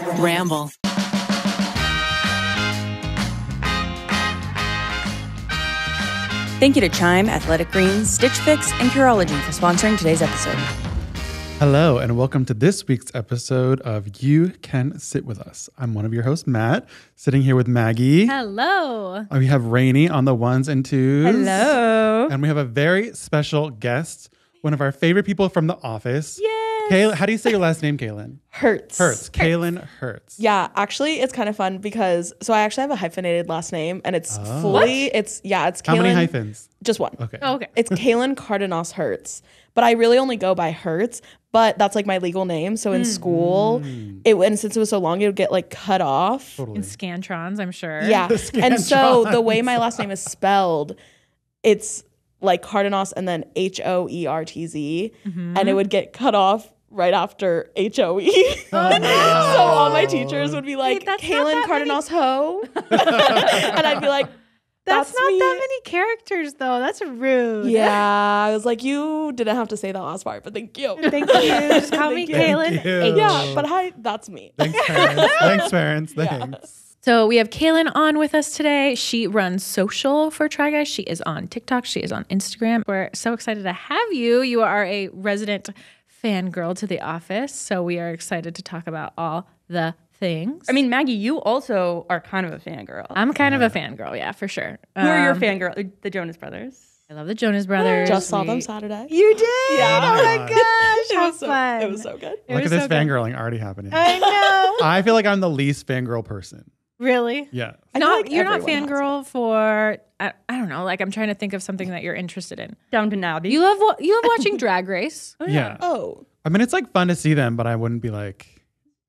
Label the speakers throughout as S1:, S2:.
S1: Ramble.
S2: Thank you to Chime, Athletic Greens, Stitch Fix, and Curology for sponsoring today's episode.
S3: Hello, and welcome to this week's episode of You Can Sit With Us. I'm one of your hosts, Matt, sitting here with Maggie.
S4: Hello.
S3: We have Rainie on the ones and twos.
S4: Hello.
S3: And we have a very special guest, one of our favorite people from The Office.
S4: Yes.
S3: How do you say your last name, Kaylin?
S5: Hertz.
S3: Kaylin Hertz.
S5: Yeah, actually, it's kind of fun because I actually have a hyphenated last name, and it's fully it's Kaylin.
S3: How many hyphens?
S5: Just one.
S3: Okay.
S4: Oh, okay.
S5: It's Kaylin Cardenas Hertz, but I really only go by Hertz. But that's like my legal name. So in school, and since it was so long, it would get like cut off.
S3: Totally.
S4: In Scantrons, I'm sure.
S5: Yeah, and so the way my last name is spelled, it's like Cardenas and then HOERTZ, and it would get cut off right after HOE. So all my teachers would be like, Kaylin Cardenas Ho. And I'd be like,
S4: That's not
S5: me.
S4: that many characters, though. That's rude.
S5: Yeah, I was like, you didn't have to say that last part, but thank you.
S4: Thank you. Just call me Kaylin.
S3: you.
S5: Yeah, but hi, that's me.
S3: Thanks, parents. Thanks, parents. Thanks.
S4: So we have Kaylin on with us today. She runs social for Try Guys. She is on TikTok. She is on Instagram. We're so excited to have you. You are a resident fangirl to The Office, so we are excited to talk about all the things.
S6: I mean, Maggie, you also are kind of a fangirl.
S4: I'm kind of a fangirl, yeah, for sure.
S6: Who are your fangirl? The Jonas Brothers.
S4: I love the Jonas Brothers.
S5: Just saw them Saturday.
S4: You did?
S5: Yeah.
S4: Oh my gosh, how fun.
S5: It was so good.
S3: Look at this fangirling already happening.
S4: I know.
S3: I feel like I'm the least fangirl person.
S4: Really?
S3: Yeah.
S5: I feel like
S4: You're not
S5: everyone has
S4: fangirl for, I don't know, like I'm trying to think of something that you're interested in.
S6: Downton Abbey.
S4: You love watching Drag Race.
S3: Yeah.
S5: Oh.
S3: I mean, it's like fun to see them, but I wouldn't be like,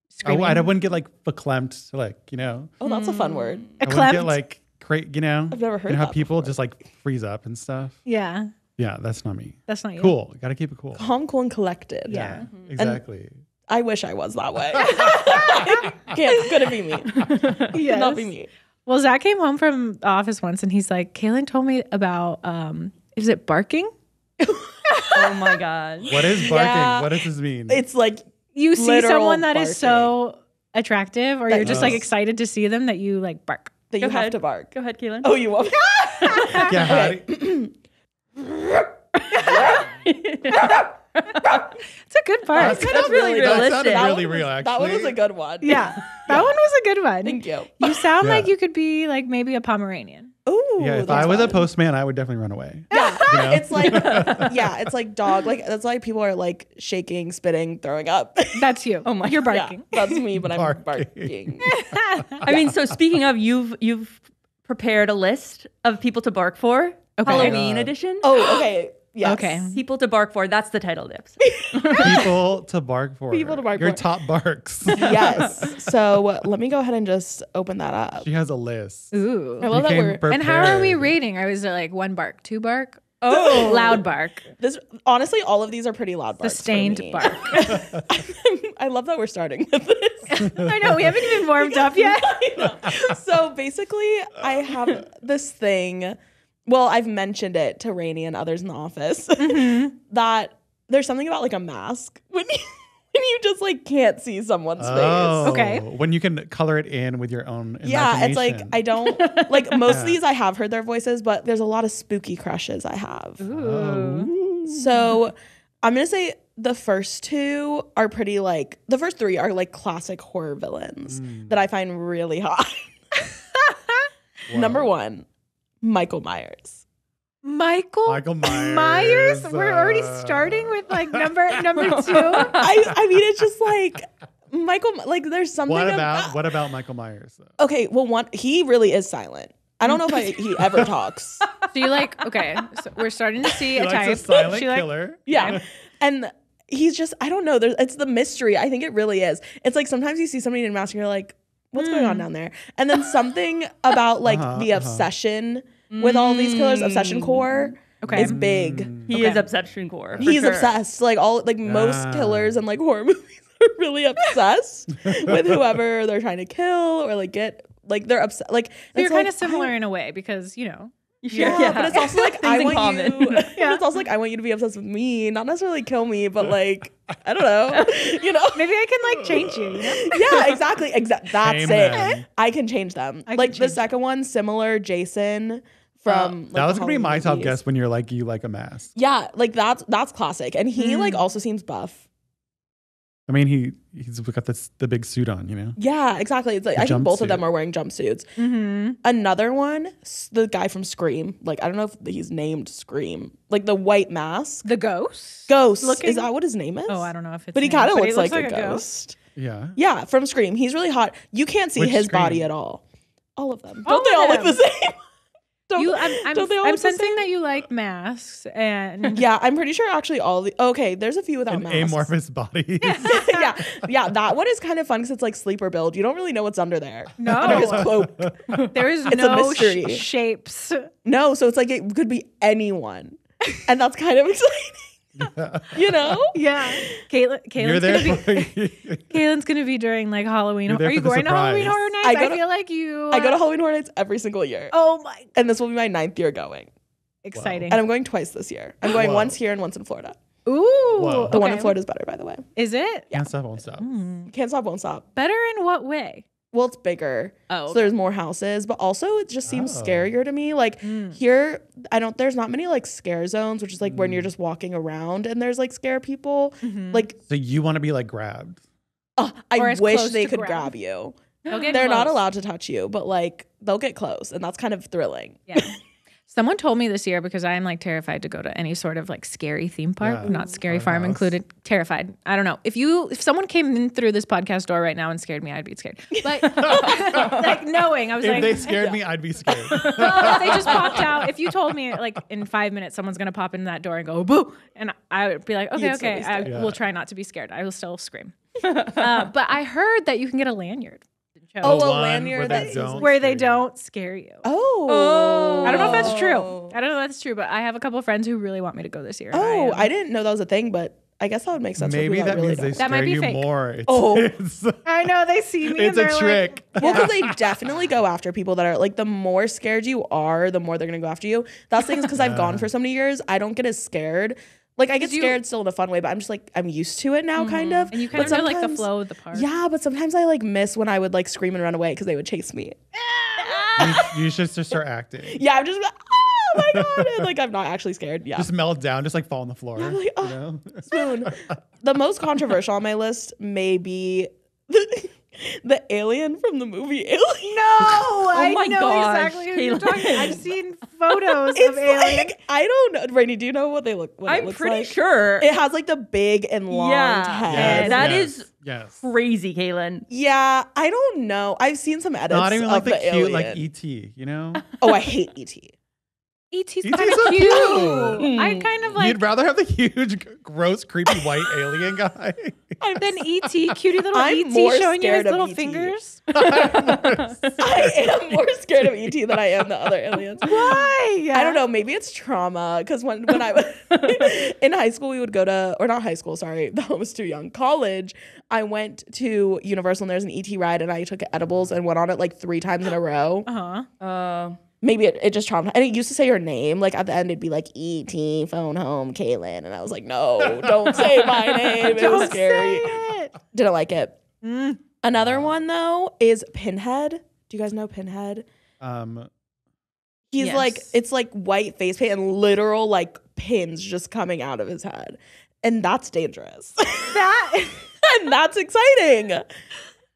S4: Screaming.
S3: I wouldn't get like verklempt, like, you know.
S5: Oh, that's a fun word.
S3: I wouldn't
S4: Verklempt?
S3: get like, you know.
S5: I've never heard
S3: you know how
S5: that
S3: people
S5: before.
S3: just like freeze up and stuff.
S4: Yeah,
S3: Yeah, that's not me.
S4: that's not you.
S3: Cool. Got to keep it cool.
S5: Calm, cool, and collected.
S4: Yeah.
S3: Exactly.
S5: I wish I was that way. Couldn't be me.
S4: Yes.
S5: Could not be me.
S4: Well, Zach came home from the office once and he's like, Kaylin told me about, is it barking?
S6: Oh my God.
S3: What is barking?
S5: Yeah.
S3: What does this mean?
S5: It's like
S4: You see
S5: Literal
S4: someone that
S5: barking.
S4: is so attractive or you're just like
S3: Oh.
S4: excited to see them that you like bark.
S5: that you
S6: Go
S5: have
S6: ahead.
S5: to bark.
S6: Go ahead, Kaylin.
S5: Oh, you won't.
S3: yeah, how do
S4: It's a good bark.
S6: That's really
S3: That
S6: realistic.
S3: sounded
S6: That
S3: really
S5: one was-
S3: real, actually.
S5: That one was a good one.
S4: Yeah, that one was a good one.
S5: Thank you.
S4: You sound
S3: Yeah.
S4: like you could be like maybe a Pomeranian.
S5: Ooh,
S3: Yeah, if
S5: that's
S3: I was a
S5: fun.
S3: postman, I would definitely run away.
S5: Yeah,
S3: You know?
S5: it's like it's like dog. Like that's why people are like shaking, spitting, throwing up.
S4: That's you. Oh my, you're barking.
S5: Yeah, that's me, but I'm
S3: Barking.
S5: barking.
S6: I mean, so speaking of, you've prepared a list of people to bark for.
S4: Okay.
S6: Halloween
S3: God.
S6: edition.
S5: Oh, okay. Yes.
S4: Okay.
S6: People to bark for. That's the title, Dips.
S3: People to bark for.
S5: People to bark
S3: Your
S5: for.
S3: top barks.
S5: Yes. So let me go ahead and just open that up.
S3: She has a list.
S4: Ooh.
S5: I love that
S3: came
S5: we're
S4: And how are we
S3: prepared.
S4: rating? Or is it like one bark, two bark?
S6: Oh.
S4: Loud bark,
S5: this. Honestly, all of these are pretty loud barks. for
S4: sustained
S5: me.
S4: bark.
S5: I love that we're starting with this.
S4: I know, we haven't even warmed up yet.
S5: I know. So basically, I have this thing. Well, I've mentioned it to Rainie and others in the office that there's something about like a mask when you just like can't see someone's
S3: Oh,
S5: face.
S4: Okay.
S3: When you can color it in with your own
S5: Yeah, it's like
S3: imagination.
S5: I don't like most of these. I have heard their voices, but there's a lot of spooky crushes I have. So I'm gonna say the first two are pretty like the first three are like classic horror villains that I find really hot. Number one, Michael Myers.
S4: Michael
S3: Myers.
S4: We're already starting with like number two.
S5: I mean, it's just like Michael. Like, there's something.
S3: What about Michael Myers though?
S5: Okay, well, one he really is silent. I don't know if he ever talks.
S4: So you like, okay, so we're starting to see
S3: He
S4: a
S3: likes
S4: type.
S3: a silent
S4: She like-
S3: killer.
S5: Yeah, and he's just I don't know. It's the mystery. I think it really is. It's like sometimes you see somebody in a mask and you're like, what's going on down there? And then something about like the obsession with all these killers, obsession core, is big.
S6: He is obsession core. for
S5: He's
S6: sure.
S5: obsessed. Like most killers and like horror movies are really obsessed with whoever they're trying to kill or like get like they're upset. Like
S4: You're
S5: it's
S4: kind
S5: like,
S4: of similar in a way because, you know.
S5: Yeah, but it's also like I
S6: in
S5: want
S6: common.
S5: you. It's also like I want you to be obsessed with me, not necessarily kill me, but like I don't know, you know.
S4: Maybe I can like change you. You know?
S5: Yeah, exactly. That's
S3: Amen.
S5: it. I can change them.
S4: I can
S5: Like the
S4: change
S5: second one, similar Jason from. Like,
S3: That was
S5: the
S3: gonna be my
S5: Halloween
S3: top
S5: movies.
S3: guess when you're like you like a mask.
S5: Yeah, like that's classic, and he like also seems buff.
S3: I mean, he's got the big suit on, you know.
S5: Yeah, exactly. It's like
S3: The
S5: I think both of
S3: jumpsuit.
S5: them are wearing jumpsuits.
S4: Mm-hmm.
S5: Another one, the guy from Scream. Like I don't know if he's named Scream. Like the white mask.
S4: The ghost.
S5: Ghost.
S4: looking-
S5: Is that what his name is?
S4: Oh, I don't know if it's.
S5: But he
S4: named,
S5: kind of
S4: but
S5: looks like a ghost.
S3: Yeah.
S5: Yeah, from Scream. He's really hot. You can't see
S3: Which
S5: his
S3: Scream?
S5: body at all. All of them.
S4: All
S5: Don't they
S4: of
S5: all look
S4: them.
S5: the same? Don't they all
S4: I'm
S5: look the
S4: sensing
S5: same?
S4: that you like masks and
S5: Yeah, I'm pretty sure actually all the okay. There's a few without
S3: An
S5: masks.
S3: amorphous body.
S5: yeah. That one is kind of fun because it's like sleeper build. You don't really know what's under there.
S4: No.
S5: Under his cloak.
S4: there is
S5: It's a
S4: no
S5: mystery.
S4: shapes.
S5: No, so it's like it could be anyone, and that's kind of exciting. You know?
S4: Yeah, Caitlin's
S3: You're there.
S4: gonna be. Caitlin's gonna be during like Halloween.
S3: You're there
S4: Are you
S3: for the
S4: going to Halloween
S3: surprise.
S4: Horror Nights?
S5: I
S4: I,
S5: go to-
S4: feel like you.
S5: I go to Halloween Horror Nights every single year,
S4: Oh my!
S5: and this will be my 9th year going.
S4: Exciting.
S5: And I'm going twice this year. I'm going
S3: Whoa.
S5: once here and once in Florida.
S4: Ooh.
S3: Whoa.
S5: The one in
S4: okay.
S5: Florida is better, by the way.
S4: Is it
S3: Can't stop, won't stop.
S5: Can't stop, won't stop.
S4: better in what way?
S5: Well, it's bigger.
S4: Oh,
S5: So there's more houses, but also it just seems
S3: Oh.
S5: scarier to me. Like here, there's not many like scare zones, which is like when you're just walking around and there's like scare people. Like,
S3: So you want to be like grabbed?
S4: Or
S5: I
S4: as
S5: wish
S4: close
S5: they
S4: to
S5: could
S4: grab.
S5: grab you.
S4: They'll get
S5: They're not
S4: close.
S5: allowed to touch you, but like they'll get close, and that's kind of thrilling.
S4: Yeah. Someone told me this year because I am like terrified to go to any sort of like scary theme park,
S3: Yeah.
S4: not scary
S3: Haunted
S4: farm
S3: house.
S4: included. Terrified. I don't know. If someone came in through this podcast door right now and scared me, I'd be scared. But like knowing, I was
S3: If
S4: like,
S3: they scared me, I'd be scared.
S4: well, if they just popped out. If you told me like in 5 minutes someone's gonna pop in that door and go boo, and I would be like, okay,
S5: You'd still
S4: okay,
S5: be
S4: I
S5: scared.
S4: will try not to be scared. I will still scream. But I heard that you can get a lanyard.
S5: Oh,
S3: The
S5: a
S3: one
S5: lanyard
S3: where
S5: that
S3: they
S5: is-
S3: don't
S4: where they
S3: scare you.
S4: don't scare you.
S5: Oh.
S4: I don't know if that's true. I don't know if that's true, but I have a couple of friends who really want me to go this year. and
S5: Oh,
S4: am-
S5: I didn't know that was a thing, but I guess that would make sense. for
S3: Maybe
S5: people
S3: that
S5: really
S3: means they
S5: don't.
S4: That might
S3: scare
S4: be
S3: you
S4: fake.
S3: more. It's,
S5: Oh.
S4: I know they see me.
S3: it's
S4: and
S3: a
S4: they're
S3: trick.
S5: Well, because they definitely go after people that are like the more scared you are, the more they're gonna go after you. That's the thing is because I've gone for so many years, I don't get as scared. Like I get scared still in a fun way, but I'm just like I'm used to it now, kind of.
S4: And you kind
S5: But
S4: of know like the
S5: sometimes-
S4: flow of the part.
S5: Yeah, but sometimes I like miss when I would like scream and run away because they would chase me.
S3: You should just start acting.
S5: Yeah, I'm just like, oh my god, and like I'm not actually scared. Yeah,
S3: Just melt down, just like fall on the floor.
S5: like,
S3: you
S5: oh.
S3: know?
S5: spoon. The most controversial on my list may be the alien from the movie Alien.
S4: No, I
S6: my
S4: know
S6: gosh,
S4: exactly who you're
S6: Caitlin.
S4: talking. I've seen photos
S5: It's
S4: of Alien.
S5: like I don't know. Rainey, do you know what they look? What it
S6: I'm
S5: looks
S6: pretty
S5: like?
S6: sure.
S5: It has like the big and long head.
S6: That
S3: yes,
S6: is
S3: yes.
S6: crazy, Caitlin.
S5: Yeah, I don't know. I've seen some edits
S3: Not even
S5: of
S3: like the
S5: the
S3: cute
S5: alien.
S3: like ET, you know?
S5: Oh, I hate ET.
S4: E.T.'s
S3: E.T.'s
S4: kind of
S3: so
S4: cute.
S3: cute.
S4: I kind of like
S3: You'd rather have the huge, gross, creepy white alien guy.
S4: than E.T. Cutie little
S5: I'm
S4: E.T.
S5: more
S4: showing you his
S5: scared of
S4: little
S5: E.T..
S4: fingers.
S5: I am more scared of ET than I am the other aliens.
S4: Why?
S5: I don't know. Maybe it's trauma because when I was in high school, we would go to, or not high school, sorry, that was too young. College, I went to Universal and there's an ET ride and I took edibles and went on it like 3 times in a row.
S4: Uh-huh.
S5: Maybe it just traumatized. And it used to say your name. Like at the end, it'd be like E.T. phone home, Caitlin. And I was like, no, don't say my name. It was scary. Didn't like it. Another one though is Pinhead. Do you guys know Pinhead? He's
S4: Yes.
S5: like, it's like white face paint and literal like pins just coming out of his head. And that's dangerous. And that's exciting.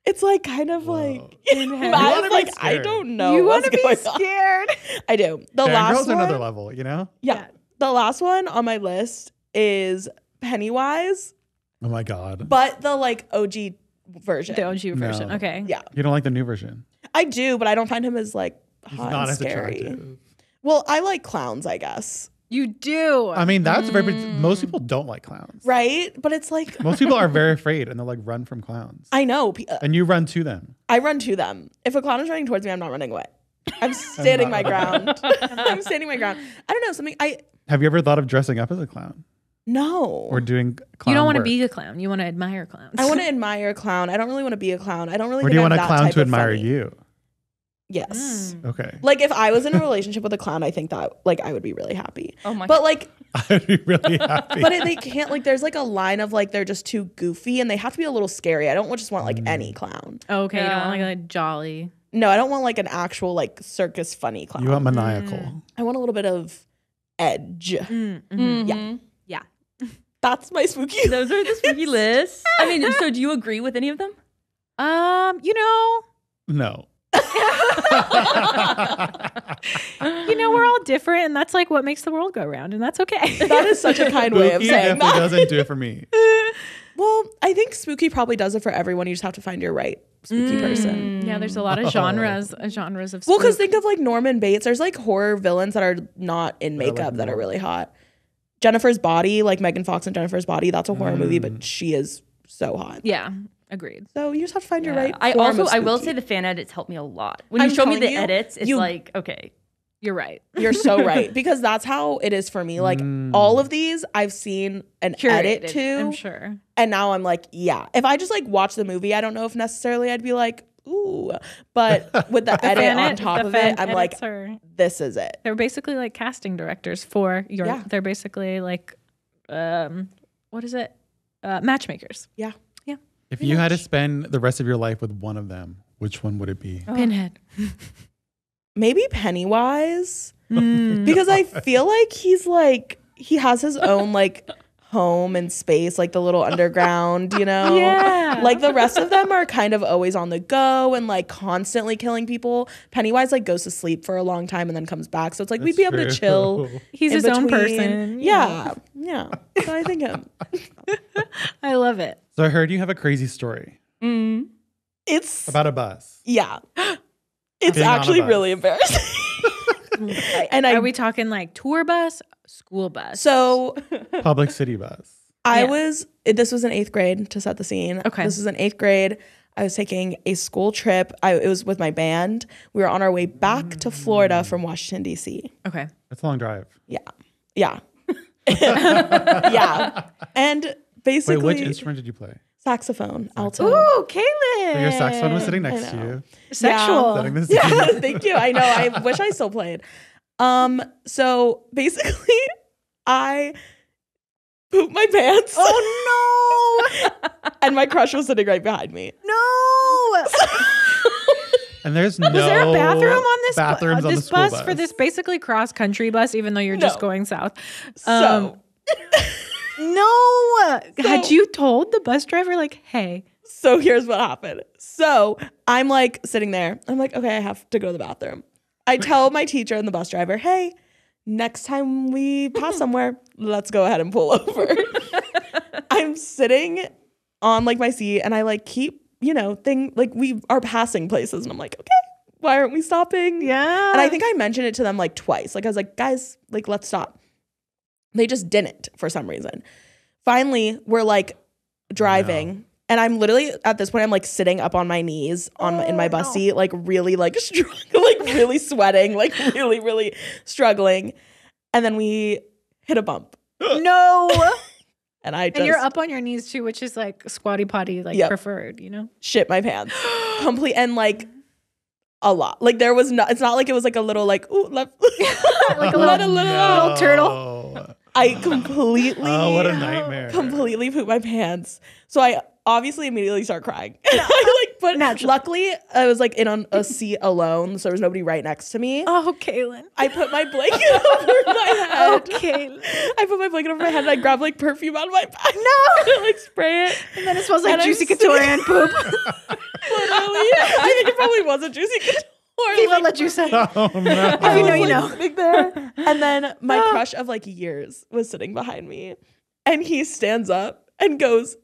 S5: It's like kind of like
S3: wanna
S5: Matt's
S3: be
S5: like I
S3: scared.
S5: don't know.
S4: You
S5: want
S4: want to be scared?
S5: I do. The last
S3: Fangirl's
S5: one,
S3: another level, you know?
S5: yeah. The last one on my list is Pennywise,
S3: Oh my God.
S5: but the like OG version.
S4: The OG version.
S3: No.
S4: Okay.
S5: Yeah,
S3: You don't like the new version?
S5: I do, but I don't find him as like
S3: He's
S5: hot
S3: not
S5: and
S3: as
S5: scary.
S3: attractive.
S5: Well, I like clowns, I guess.
S4: You do.
S3: I mean, that's very. Most people don't like clowns.
S5: Right? But it's like
S3: Most people are very afraid and they'll like run from clowns.
S5: I know.
S3: And you run to them.
S5: I run to them. If a clown is running towards me, I'm not running away. I'm standing my ground. I'm standing my ground. I don't know, something
S3: Have you ever thought of dressing up as a clown
S5: no.
S3: or doing clown
S4: you don't want to
S3: work?
S4: be a clown. You want to admire clowns.
S5: I want to admire a clown. I don't really want to be a clown. I don't really
S3: Or
S5: think
S3: do you
S5: I'm
S3: want a
S5: that
S3: clown
S5: type
S3: to
S5: of
S3: admire
S5: funny.
S3: you?
S5: Yes.
S3: Okay.
S5: Like if I was in a relationship with a clown, I think that like I would be really happy.
S6: Oh my
S5: But like,
S3: I'd be really happy.
S5: but they can't like. There's like a line of like they're just too goofy and they have to be a little scary. I don't just want like any clown.
S4: Okay, you don't
S6: Yeah.
S4: want like a jolly.
S5: No, I don't want like an actual like circus funny clown.
S3: You want maniacal.
S5: I want a little bit of edge.
S6: Mhm.
S4: Yeah.
S5: That's my spooky.
S6: Those are the spooky lists. I mean, so do you agree with any of them?
S4: You know,
S3: No.
S4: we're all different, and that's like what makes the world go round, and that's okay.
S5: That is such a kind way of
S3: Spooky
S5: saying
S3: definitely
S5: that.
S3: doesn't do it for me.
S5: Well, I think spooky probably does it for everyone. You just have to find your right spooky person.
S4: Yeah, there's a lot of genres of
S5: Well,
S4: spook.
S5: because think of like Norman Bates. There's like horror villains that are not in
S3: They're,
S5: makeup
S3: like,
S5: that are
S3: more-
S5: really hot. Jennifer's Body, like Megan Fox and Jennifer's Body, that's a horror movie, but she is so hot.
S4: Yeah, agreed.
S5: So you just have to find your
S6: Yeah.
S5: right.
S6: I
S5: form
S6: also
S5: of
S6: I will
S5: spooky.
S6: say the fan edits help me a lot. When you
S5: I'm
S6: show me
S5: telling
S6: the
S5: you,
S6: edits, it's like, okay.
S4: You're right.
S5: You're so right, because that's how it is for me. Like all of these, I've seen an edit
S4: Curated,
S5: to,
S4: I'm sure.
S5: and now I'm like, yeah. If I just like watch the movie, I don't know if necessarily I'd be like, ooh, but with the edit
S4: Fan
S5: on
S4: ed-
S5: top
S4: the
S5: of
S4: fan
S5: it, I'm like,
S4: edits are-
S5: this is it.
S4: they're basically like casting directors for your.
S5: Yeah.
S4: They're basically like, what is it? Matchmakers.
S5: Yeah.
S3: If you had to spend the rest of your life with one of them, which one would it be?
S4: Pinhead.
S5: Maybe Pennywise, because I feel like he has his own like home and space, like the little underground, you know?
S4: Yeah.
S5: Like the rest of them are kind of always on the go and like constantly killing people. Pennywise like goes to sleep for a long time and then comes back. So it's like we'd be able to
S3: That's
S5: chill.
S3: true.
S4: He's
S5: in
S4: his own
S5: between.
S4: person.
S5: Yeah. Yeah. So I think him.
S4: I love it.
S3: So I heard you have a crazy story
S5: It's
S3: about a bus.
S5: yeah. It's
S3: Being on a
S5: actually
S3: bus.
S5: really embarrassing. And
S4: Are we talking like tour bus, school bus?
S5: so
S3: Public city bus.
S5: this was in 8th grade, to set the scene.
S4: Okay.
S5: This was in 8th grade. I was taking a school trip. It was with my band. We were on our way back to Florida from Washington, D.C.
S4: Okay.
S3: It's a long drive.
S5: Yeah. Yeah. Yeah. And basically,
S3: Wait, which instrument did you play?
S5: saxophone, alto.
S4: Ooh, Kaylin.
S3: So your saxophone was sitting next to
S5: know.
S3: you.
S4: Sexual.
S3: Setting this
S5: Yeah, thank you. I know. I wish I still played. So basically, I pooped my pants.
S4: Oh
S5: And my crush was sitting right behind me.
S4: no!
S3: And there's no
S4: Was there a bathroom on this
S3: bathrooms on the
S4: this
S3: school
S4: bus
S3: bus
S4: for this basically cross country bus? Even though you're just
S5: No.
S4: going south.
S5: So
S4: No. Had you told the bus driver like, hey?
S5: So here's what happened. So I'm like sitting there. I'm like, okay, I have to go to the bathroom. I tell my teacher and the bus driver, hey, next time we pass somewhere, let's go ahead and pull over. I'm sitting on like my seat and I like keep, like we are passing places. And I'm like, okay, why aren't we stopping?
S4: Yeah.
S5: And I think I mentioned it to them like twice. Like I was like, guys, like let's stop. They just didn't for some reason. Finally, we're like driving. And I'm literally at this point, I'm like sitting up on my knees in my bus seat, like really like like really sweating, like really, really struggling. And then we hit a bump.
S4: No.
S5: And I just
S4: And you're up on your knees too, which is like squatty potty, like
S5: Yep.
S4: preferred, you know?
S5: shit my pants. Complete and like a lot. Like there was not, it's not like it was like a little like, ooh,
S4: Like a little turtle.
S5: I completely
S3: Oh, what a nightmare.
S5: completely pooped my pants. So I obviously immediately start crying. But luckily I was like in on a seat alone, so there was nobody right next to me.
S4: Oh, Kaylin.
S5: I put my blanket over my head.
S4: Oh, Kaylin.
S5: I put my blanket over my head and I grabbed like perfume out of my bag. No, and, like spray it.
S4: And then it smells like
S5: And I'm
S4: juicy
S5: sitting-
S4: couture and poop.
S5: Literally, I think it probably was a juicy couture.
S4: Viva la juice.
S3: Oh no.
S4: If you know,
S5: I was,
S4: you
S5: like,
S4: know.
S5: sitting there. And then my crush of like years was sitting behind me. And he stands up and goes,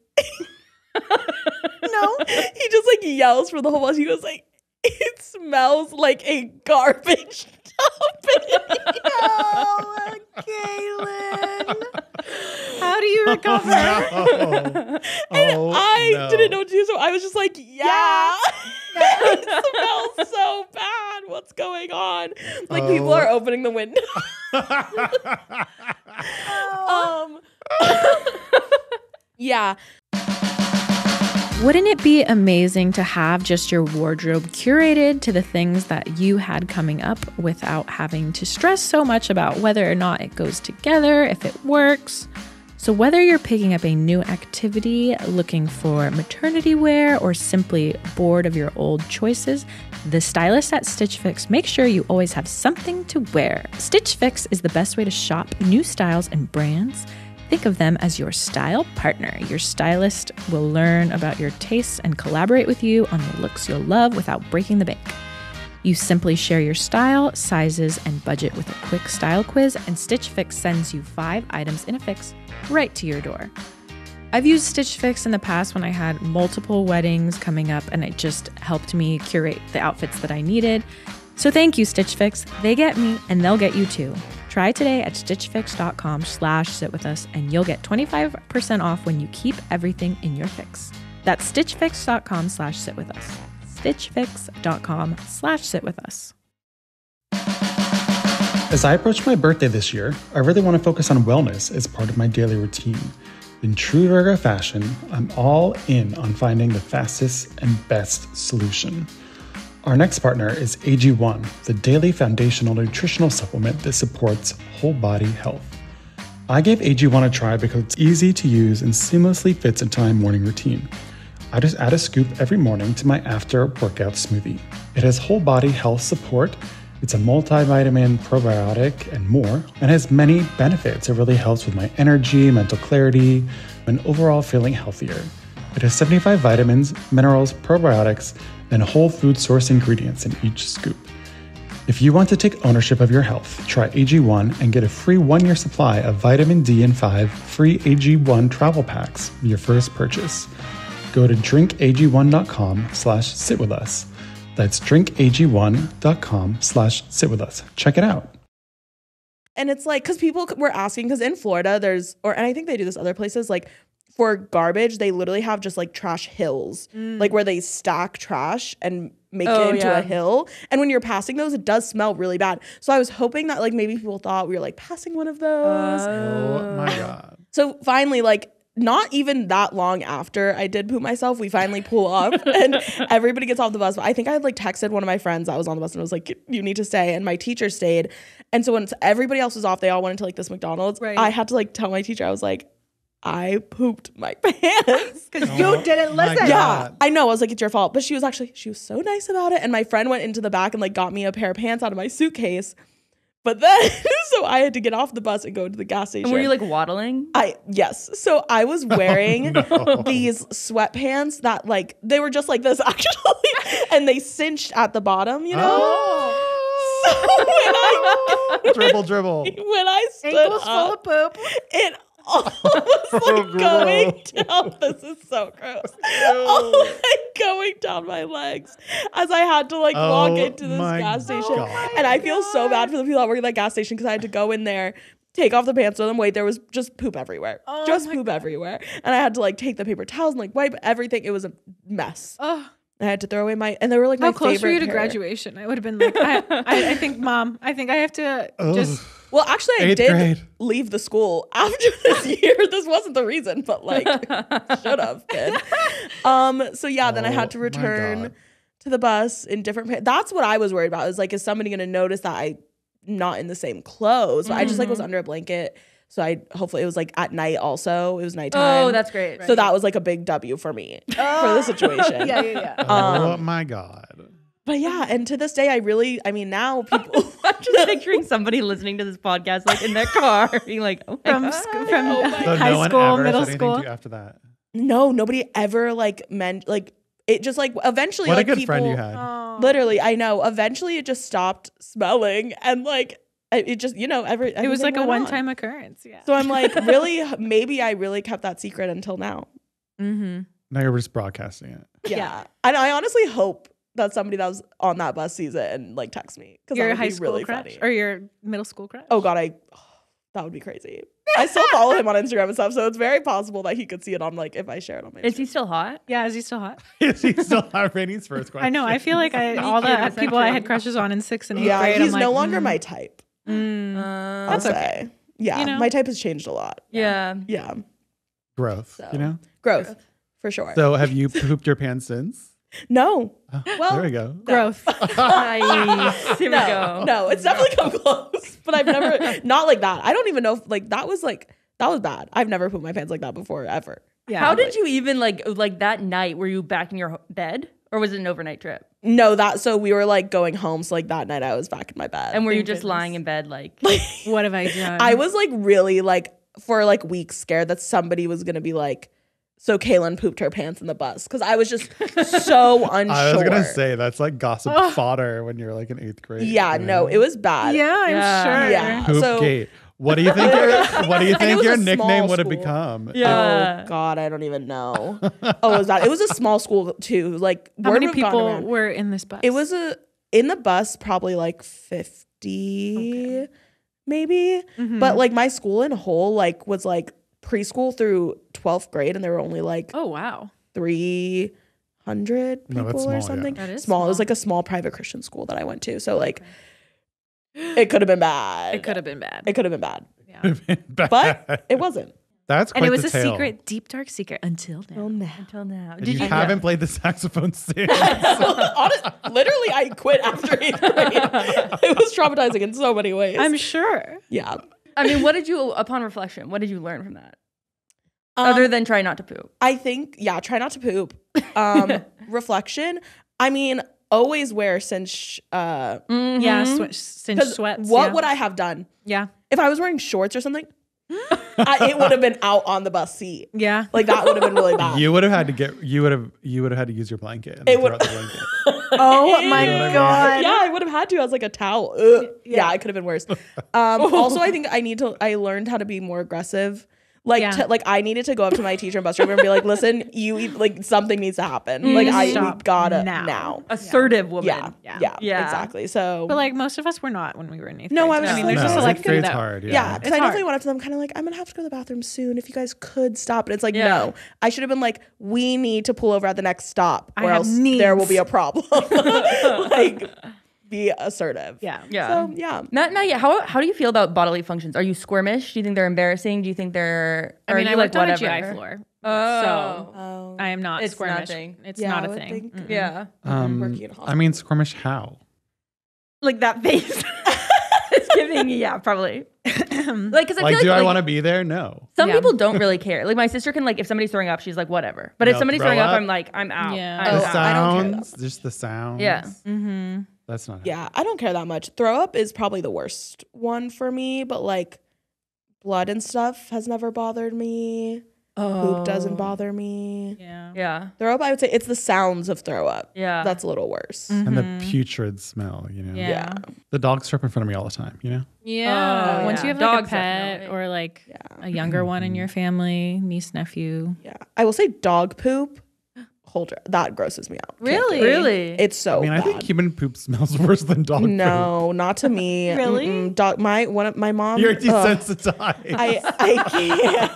S5: no. He just like yells for the whole bus. He goes like, it smells like a garbage dump.
S4: Oh, Kaylin. How do you recover?
S3: No. Oh,
S5: I
S3: no.
S5: didn't know what to do, so I was just like, yeah. It smells so bad. What's going on? Like people are opening the window. Yeah.
S4: Wouldn't it be amazing to have just your wardrobe curated to the things that you had coming up without having to stress so much about whether or not it goes together, if it works? So whether you're picking up a new activity, looking for maternity wear, or simply bored of your old choices, the stylists at Stitch Fix make sure you always have something to wear. Stitch Fix is the best way to shop new styles and brands. Think of them as your style partner. Your stylist will learn about your tastes and collaborate with you on the looks you'll love without breaking the bank. You simply share your style, sizes, and budget with a quick style quiz, and Stitch Fix sends you 5 items in a fix right to your door. I've used Stitch Fix in the past when I had multiple weddings coming up, and it just helped me curate the outfits that I needed. So thank you, Stitch Fix. They get me, and they'll get you too. Try today at stitchfix.com/sitwithus, and you'll get 25% off when you keep everything in your fix. That's stitchfix.com/sitwithus. stitchfix.com/sitwithus.
S3: As I approach my birthday this year, I really want to focus on wellness as part of my daily routine. In true Virgo fashion, I'm all in on finding the fastest and best solution. Our next partner is AG1, the daily foundational nutritional supplement that supports whole body health. I gave AG1 a try because it's easy to use and seamlessly fits into my morning routine. I just add a scoop every morning to my after-workout smoothie. It has whole body health support, it's a multivitamin, probiotic, and more, and has many benefits. It really helps with my energy, mental clarity, and overall feeling healthier. It has 75 vitamins, minerals, probiotics, and whole food source ingredients in each scoop. If you want to take ownership of your health, try AG1 and get a free 1-year supply of vitamin D and 5 free AG1 travel packs with your first purchase. Go to drinkag1.com/sitwithus. That's drinkag1.com/sitwithus. Check it out.
S5: And it's like, because people were asking, because in Florida and I think they do this other places, like for garbage, they literally have just like trash hills, like where they stack trash and make it into a hill. And when you're passing those, it does smell really bad. So I was hoping that like maybe people thought we were like passing one of those.
S3: Oh my God.
S5: So finally, like, not even that long after I did poop myself, we finally pull up and everybody gets off the bus. But I think I had like texted one of my friends that was on the bus and was like, you need to stay. And my teacher stayed. And so when everybody else was off, they all went into like this McDonald's. Right. I had to like tell my teacher, I was like, I pooped my pants.
S6: Because you didn't listen.
S5: Yeah, I know. I was like, it's your fault. But she was so nice about it. And my friend went into the back and like got me a pair of pants out of my suitcase. But then, so I had to get off the bus and go to the gas station.
S6: And were you like waddling?
S5: Yes. So I was wearing these sweatpants that like, they were just like this actually. And they cinched at the bottom, you know?
S3: Oh.
S5: So
S3: Dribble.
S5: When I stood
S6: Ankles
S5: up,
S6: full of poop.
S5: it almost like going down. This is so gross. Like going down my legs as I had to like walk into this gas station. And I feel so bad for the people that work at that gas station because I had to go in there, take off the pants, throw them away. There was just poop everywhere. Everywhere. And I had to like take the paper towels and like wipe everything. It was a mess. I had to throw away and they were like,
S4: how
S5: my
S4: close
S5: favorite
S4: were you to
S5: pair.
S4: graduation? I would have been like, I think, Mom, I think I have to just.
S5: Well, actually, I
S3: 8th
S5: did
S3: grade.
S5: leave the school after this year. This wasn't the reason, but like, should have been. So yeah, then I had to return to the bus in different. That's what I was worried about. Is like, is somebody going to notice that I'm not in the same clothes? But I just like was under a blanket. So hopefully it was like at night also. It was nighttime.
S6: Oh, that's great.
S5: So that was like a big W for me for the situation.
S6: Yeah.
S3: Oh my God.
S5: But yeah, and to this day, now people.
S6: I'm just picturing somebody listening to this podcast like in their car, being like, "Oh my God."
S3: So
S4: high
S3: no one
S4: school,
S3: ever
S4: middle
S3: said anything
S4: school.
S3: to you after that.
S5: No, nobody ever like meant like it. Just like eventually,
S3: What
S5: like
S3: a good
S5: people,
S3: friend you had.
S5: Literally, I know. Eventually, it just stopped smelling, and like it just
S4: It was like a one-time occurrence. Yeah.
S5: So I'm like, really, maybe I really kept that secret until now.
S4: Mm-hmm.
S3: Now you're just broadcasting it.
S5: Yeah, and I honestly hope that somebody that was on that bus sees it and like texts me because
S4: Your
S5: that would
S4: high
S5: be
S4: school
S5: really
S4: crush
S5: funny.
S4: or your middle school crush?
S5: Oh God, that would be crazy. I still follow him on Instagram and stuff, so it's very possible that he could see it on like if I share it on my.
S6: Is he still hot?
S4: Yeah, is he still hot?
S3: Is he still not Rainie's first question?
S4: I know. I feel like all the people I had crushes on in 6th and 8th
S5: Yeah,
S4: grade.
S5: he's
S4: I'm
S5: no
S4: like,
S5: longer my type.
S4: That's
S5: I'll
S4: okay.
S5: say. Yeah,
S4: You know?
S5: my type has changed a lot.
S6: Yeah.
S5: Yeah,
S3: Growth,
S5: So.
S3: you know?
S5: growth. for sure.
S3: So have you pooped your pants since?
S5: No.
S3: Well, there we go.
S4: Growth.
S6: Nice. Here we go.
S5: No, it's definitely come close, but I've never, not like that. I don't even know if that was bad. I've never pooped my pants like that before, ever.
S4: Yeah.
S6: How did you even like that night? Were you back in your bed or was it an overnight trip?
S5: No, so we were like going home. So like that night I was back in my bed.
S6: And were you just lying in bed like
S4: What have I done?
S5: I was like really like for like weeks scared that somebody was going to be like, so Kaylin pooped her pants in the bus. Because I was just so unsure.
S3: I was going to say, that's like gossip fodder when you're like in 8th grade.
S5: Yeah, no, it was bad.
S4: Yeah, I'm sure.
S5: Yeah.
S3: Poop
S5: So,
S3: Gate. What do you think your
S5: a
S3: nickname
S5: small
S3: would have
S5: school.
S3: become?
S6: Yeah.
S5: oh God, I don't even know. Oh, it was bad. It was a small school too. Like
S4: How
S5: word
S4: many
S5: would have gone
S4: people
S5: around.
S4: were in this bus?
S5: It was in the bus probably like 50 maybe. But like my school in whole like was like preschool through 12th grade and there were only like
S4: Oh wow.
S5: 300
S3: No, that's
S5: people
S3: small,
S5: or something.
S4: yeah. That is
S5: small. It was
S4: small.
S5: like a small private Christian school that I went to. So like it could have been bad.
S4: It could have been bad.
S5: It could have been bad.
S4: Yeah.
S5: But it wasn't.
S3: That's quite
S4: And it was
S3: the
S4: a
S3: tale.
S4: secret, deep dark secret until now.
S6: until now?
S3: And you haven't played the saxophone since.
S5: Literally, I quit after 8th grade. It was traumatizing in so many ways.
S4: I'm sure.
S5: yeah.
S6: I mean, what did you upon reflection, what did you learn from that? Other than try not to poop.
S5: I think, try not to poop. Reflection. I mean, always wear cinch.
S4: Yeah, cinch
S5: 'Cause
S4: sweats.
S5: what
S4: yeah.
S5: would I have done
S4: Yeah.
S5: if I was wearing shorts or something? It would have been out on the bus seat.
S4: Yeah.
S5: Like that would have been really bad.
S3: You would have had to use your blanket. And
S5: It
S3: throw
S5: would-
S3: out the blanket.
S4: Oh my
S3: You know what I mean?
S4: god.
S5: Yeah, I would have had to as like a towel. Ugh. Yeah, it could have been worse. Also, I think I learned how to be more aggressive. Like,
S4: Yeah.
S5: I needed to go up to my teacher and bus driver and be like, listen, like something needs to happen. Like we
S4: Stop
S5: gotta
S4: now.
S5: now.
S6: Assertive woman.
S5: Yeah, exactly. So,
S4: But like most of us were not when we were in 8th
S5: No,
S4: grade.
S5: I was
S4: I mean,
S5: just
S4: there's
S5: like,
S4: just a
S5: no,
S4: select
S3: eighth
S4: few
S3: grade's
S4: that.
S3: hard.
S5: yeah, because
S4: It's
S5: I definitely
S4: hard.
S5: went up to them kind of like, I'm gonna have to go to the bathroom soon. If you guys could stop. And it's like,
S6: Yeah.
S5: no, I should have been like, we need to pull over at the next stop,
S4: I
S5: or
S4: have
S5: else
S4: needs.
S5: there will be a problem. Like, be assertive.
S4: Yeah.
S6: Yeah.
S5: So yeah.
S6: Not yet. How do you feel about bodily functions? Are you squirmish? Do you think they're embarrassing? Do you think they're?
S4: I
S6: or
S4: mean,
S6: are
S4: I
S6: you
S4: worked
S6: like
S4: on a
S6: whatever?
S4: GI floor.
S6: Oh.
S4: So I am not
S6: It's
S4: squirmish.
S6: nothing.
S4: It's
S5: Yeah,
S4: not
S5: I
S4: a
S5: would
S4: thing.
S5: think-
S6: Yeah.
S5: Working in a
S3: I mean, squirmish how?
S6: Like that face. It's giving. Yeah, probably. Like, because I feel
S3: Do I
S6: like
S3: want to be there? No.
S6: some
S4: Yeah.
S6: people don't really care. Like my sister can like if somebody's throwing up, she's like whatever. But if
S3: No,
S6: somebody's
S3: throw
S6: throwing up,
S3: up?
S6: I'm like I'm out.
S4: Yeah.
S6: I'm
S3: The
S6: out.
S5: I don't care that
S3: sounds, just the sounds.
S6: Yeah.
S4: Mm-hmm.
S3: That's not.
S5: Yeah, I don't care that much. Throw up is probably the worst one for me, but like blood and stuff has never bothered me. Poop doesn't bother me.
S4: Yeah.
S6: Yeah.
S5: Throw up, I would say it's the sounds of throw up.
S6: Yeah.
S5: That's a little worse.
S3: And the putrid smell, you know.
S4: Yeah.
S5: Yeah.
S3: The dogs throw up in front of me all the time, you know.
S4: Yeah.
S6: Oh,
S4: Once
S6: yeah.
S4: you have like
S6: Dogs
S4: a pet
S6: definitely.
S4: or like
S5: Yeah.
S4: a younger one in your family, niece, nephew.
S5: Yeah. I will say dog poop, that grosses me out. Can't
S4: Really?
S5: do it.
S6: Really?
S5: It's so
S3: I mean, I
S5: bad.
S3: think human poop smells worse than dog poop.
S5: No, not to me.
S4: Really?
S5: Mm-mm. Dog. My mom.
S3: You're
S5: ugh.
S3: desensitized.
S5: I can't.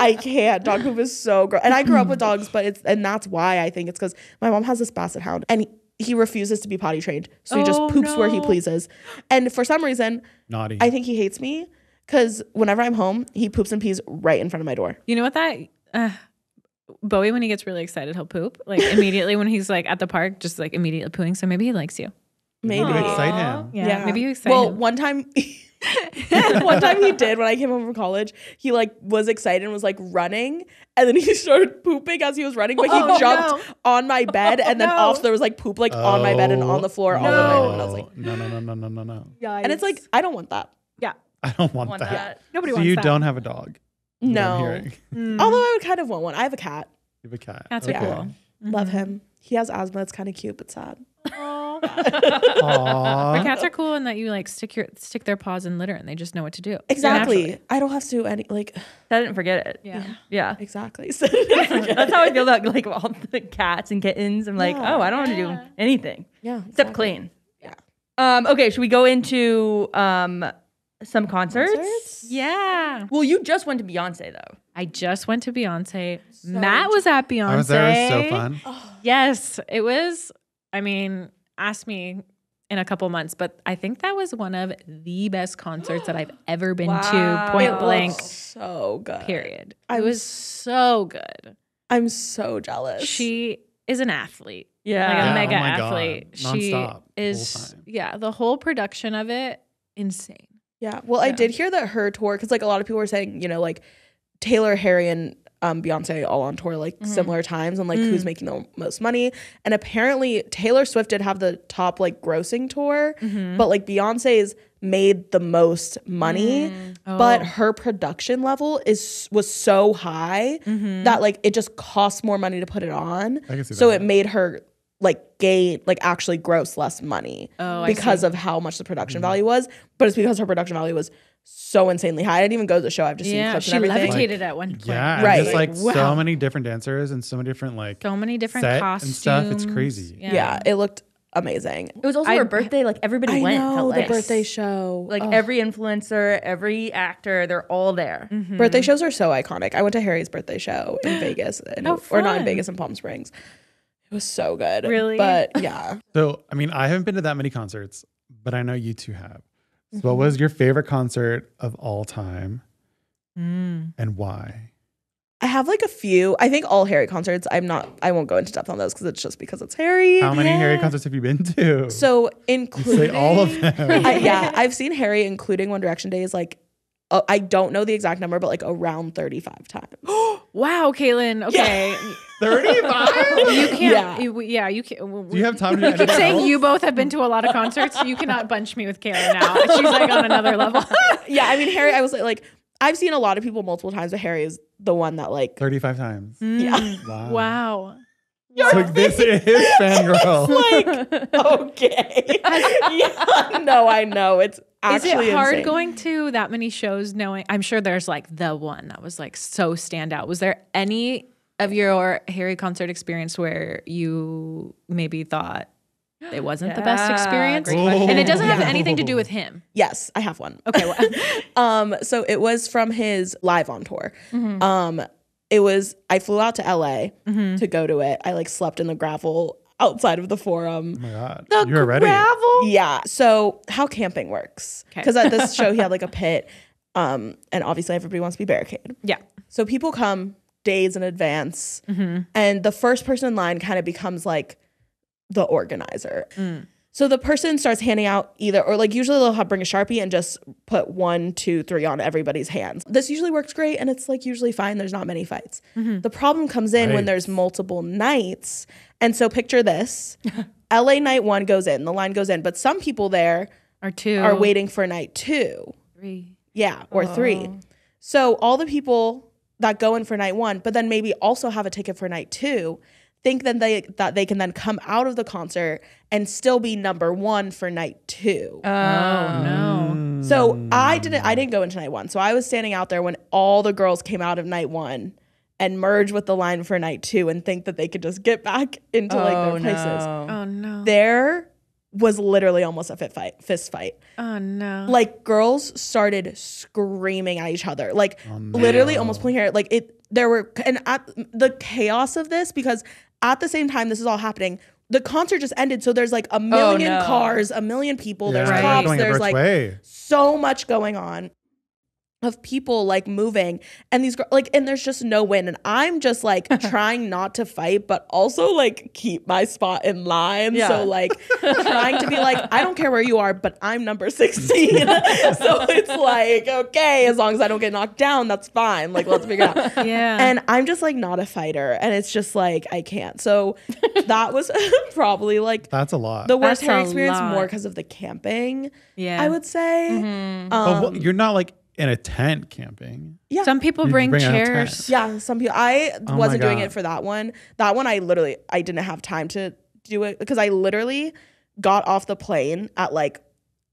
S5: I can't. Dog poop is so gross. And I grew up with dogs, but that's why I think it's because my mom has this basset hound and he refuses to be potty trained. So he just
S4: Oh,
S5: poops where he
S4: no.
S5: pleases. And for some reason,
S3: Naughty.
S5: I think he hates me because whenever I'm home, he poops and pees right in front of my door.
S4: You know what that Bowie, when he gets really excited, he'll poop. Like immediately when he's like at the park, just like immediately pooing. So maybe he likes you.
S5: Maybe.
S3: You excite him.
S4: Yeah. Maybe you excite
S5: Well,
S4: him.
S5: one time he did when I came home from college. He like was excited and was like running, and then he started pooping as he was running. But he jumped on my bed, and then off there was like poop like on my bed and on the floor all the way. And I was like,
S3: No.
S5: and it's like I don't want that.
S4: Yeah.
S3: I don't want
S6: Want
S3: that.
S6: that.
S4: Nobody
S3: So
S4: wants
S3: you
S4: that.
S3: don't have a dog? is what I'm
S5: No.
S3: hearing.
S5: Although I would kind of want one. I have a cat.
S3: You have a cat.
S4: Cats are
S3: Okay.
S4: cool.
S5: Love him. He has asthma. It's kind of cute but sad.
S4: But
S3: Aww.
S4: cats are cool in that you like stick their paws in litter and they just know what to do.
S5: Exactly.
S4: Naturally.
S5: I don't have to do any like.
S6: I didn't forget it.
S4: Yeah.
S6: Yeah.
S5: Exactly.
S6: That's how I feel about like all the cats and kittens. I'm like,
S5: Yeah.
S6: oh, I don't have to do anything
S5: Yeah.
S6: except
S5: exactly.
S6: clean.
S5: Yeah.
S6: Okay, should we go into some concerts?
S4: Yeah.
S6: Well, you just went to Beyonce though.
S4: I just went to Beyonce. Matt was at Beyonce.
S3: I was there. It was so fun.
S4: Yes, it was. I mean, ask me in a couple months, but I think that was one of the best concerts that I've ever been to. Point
S5: It
S4: blank.
S5: was so good.
S4: Period.
S5: I
S4: It was
S5: was-
S4: so good.
S5: I'm so jealous.
S4: She is an athlete.
S6: Yeah.
S4: Like a
S3: Yeah,
S4: mega
S3: oh my God.
S4: athlete. She
S3: Nonstop, the whole
S4: is,
S3: time.
S4: yeah, the whole production of it, insane.
S5: Yeah. Well, I did hear that her tour, because like a lot of people were saying, you know, like Taylor, Harry, and Beyonce all on tour like similar times, and like who's making the most money. And apparently Taylor Swift did have the top like grossing tour, but like Beyonce's made the most money, but her production level was so high that like it just costs more money to put it on.
S3: I can see
S5: So
S3: that.
S5: it made her like actually gross less money because of how much the production value was. But it's because her production value was so insanely high. I didn't even go to the show. I've just seen clips
S4: she
S5: and everything.
S4: levitated at one point.
S3: Yeah, and
S5: Right.
S3: just like
S4: Wow.
S3: so many different dancers and so many different like
S4: So many different
S3: set
S4: costumes.
S3: and stuff. It's crazy.
S5: Yeah, it looked amazing.
S6: It was also her birthday. Like everybody
S5: I
S6: went.
S5: know,
S6: felt
S5: the
S6: like.
S5: birthday show.
S6: Like every influencer, every actor, they're all there.
S5: Birthday shows are so iconic. I went to Harry's birthday show in Vegas, and or not in
S4: fun.
S5: Vegas, in Palm Springs. It was so good.
S4: Really?
S5: But yeah.
S3: So, I mean, I haven't been to that many concerts, but I know you two have. So what was your favorite concert of all time and why?
S5: I have like a few. I think all Harry concerts. I won't go into depth on those because it's just because it's Harry.
S3: How many Harry concerts have you been to?
S5: So
S3: You
S5: including
S3: say all of them.
S5: I've sseen Harry, including One Direction days. Like, I don't know the exact number, but like around 35 times.
S4: Wow, Caitlin. Okay.
S3: 35?
S4: You can't.
S5: Yeah.
S4: You can't.
S3: Do you have time to do
S4: keep
S3: anything
S4: saying
S3: else?
S4: you both have been to a lot of concerts. You cannot bunch me with Kayla now. She's like on another level.
S5: Yeah, I mean Harry. I was like I've seen a lot of people multiple times, but Harry is the one that like
S3: 35 times.
S5: yeah.
S4: Wow.
S3: So this is fangirl.
S5: Like okay. Yeah, no, I know it's
S4: Is
S5: actually
S4: it hard
S5: insane.
S4: going to that many shows knowing? I'm sure there's like the one that was like so standout. Was there any of your Harry concert experience where you maybe thought it wasn't the best experience?
S6: great question.
S4: And it doesn't have anything to do with him.
S5: Yes, I have one.
S4: Okay. Well,
S5: So it was from his live on tour. It was I flew out to LA to go to it. I like slept in the gravel outside of the Forum.
S3: Oh my God.
S5: The
S3: You were ready.
S5: gravel? Yeah. So how camping works. Because at this show he had like a pit. And obviously everybody wants to be barricaded.
S4: yeah.
S5: So people come days in advance. And the first person in line kind of becomes like the organizer. So the person starts handing out either, or like usually they'll bring a Sharpie and just put 1, 2, 3 on everybody's hands. This usually works great and it's like usually fine. There's not many fights. The problem comes in when there's multiple nights. And so picture this. LA night 1 goes in, the line goes in, but some people there are waiting for night 2.
S4: 3.
S5: Yeah, or 3. So all the people that go in for night 1, but then maybe also have a ticket for night 2, think that they can then come out of the concert and still be number 1 for night 2.
S4: Oh no.
S5: So I didn't go into night 1. So I was standing out there when all the girls came out of night 1 and merge with the line for night 2 and think that they could just get back into like their places.
S4: Oh no.
S5: There was literally almost a fist fight.
S4: Oh no.
S5: Like girls started screaming at each other, like literally almost pulling hair. Like there were, and at the chaos of this, because at the same time this is all happening, the concert just ended. So there's like a million cars, a million people. There's cops.
S3: Going
S5: There's
S3: every
S5: like
S3: way.
S5: so much going on of people like moving, and these like, and there's just no win. And I'm just like trying not to fight, but also like keep my spot in line.
S6: Yeah.
S5: So like trying to be like, I don't care where you are, but I'm number 16. So it's like, okay, as long as I don't get knocked down, that's fine. Like, let's figure it out.
S4: Yeah.
S5: And I'm just like not a fighter, and it's just like I can't. So that was probably like
S3: That's a lot.
S5: the worst
S4: That's
S5: Harry
S4: a
S5: experience,
S4: lot.
S5: more because of the camping.
S4: Yeah.
S5: I would say.
S3: Well, you're not like in a tent camping.
S5: Yeah.
S4: Some people
S3: You
S4: bring
S3: bring out
S4: chairs.
S5: Yeah, some people. I
S3: my
S5: wasn't doing
S3: God.
S5: it for that one. That one, I didn't have time to do it because I literally got off the plane at like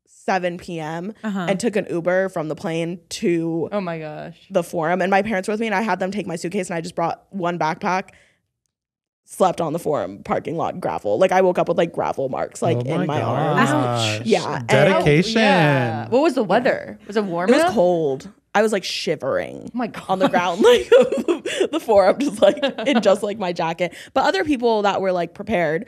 S5: 7 p.m. and took an Uber from the plane to
S6: Oh my gosh.
S5: the Forum. And my parents were with me, and I had them take my suitcase, and I just brought one backpack. Slept on the Forum parking lot gravel. Like I woke up with like gravel marks like in my arms.
S3: gosh.
S5: Yeah, and-
S3: Dedication.
S6: Yeah. What was the weather? Was it warm
S5: It was
S6: enough?
S5: cold. I was like shivering.
S6: Oh my God.
S5: On the ground, like the Forum, just like in just like my jacket. But other people that were like prepared,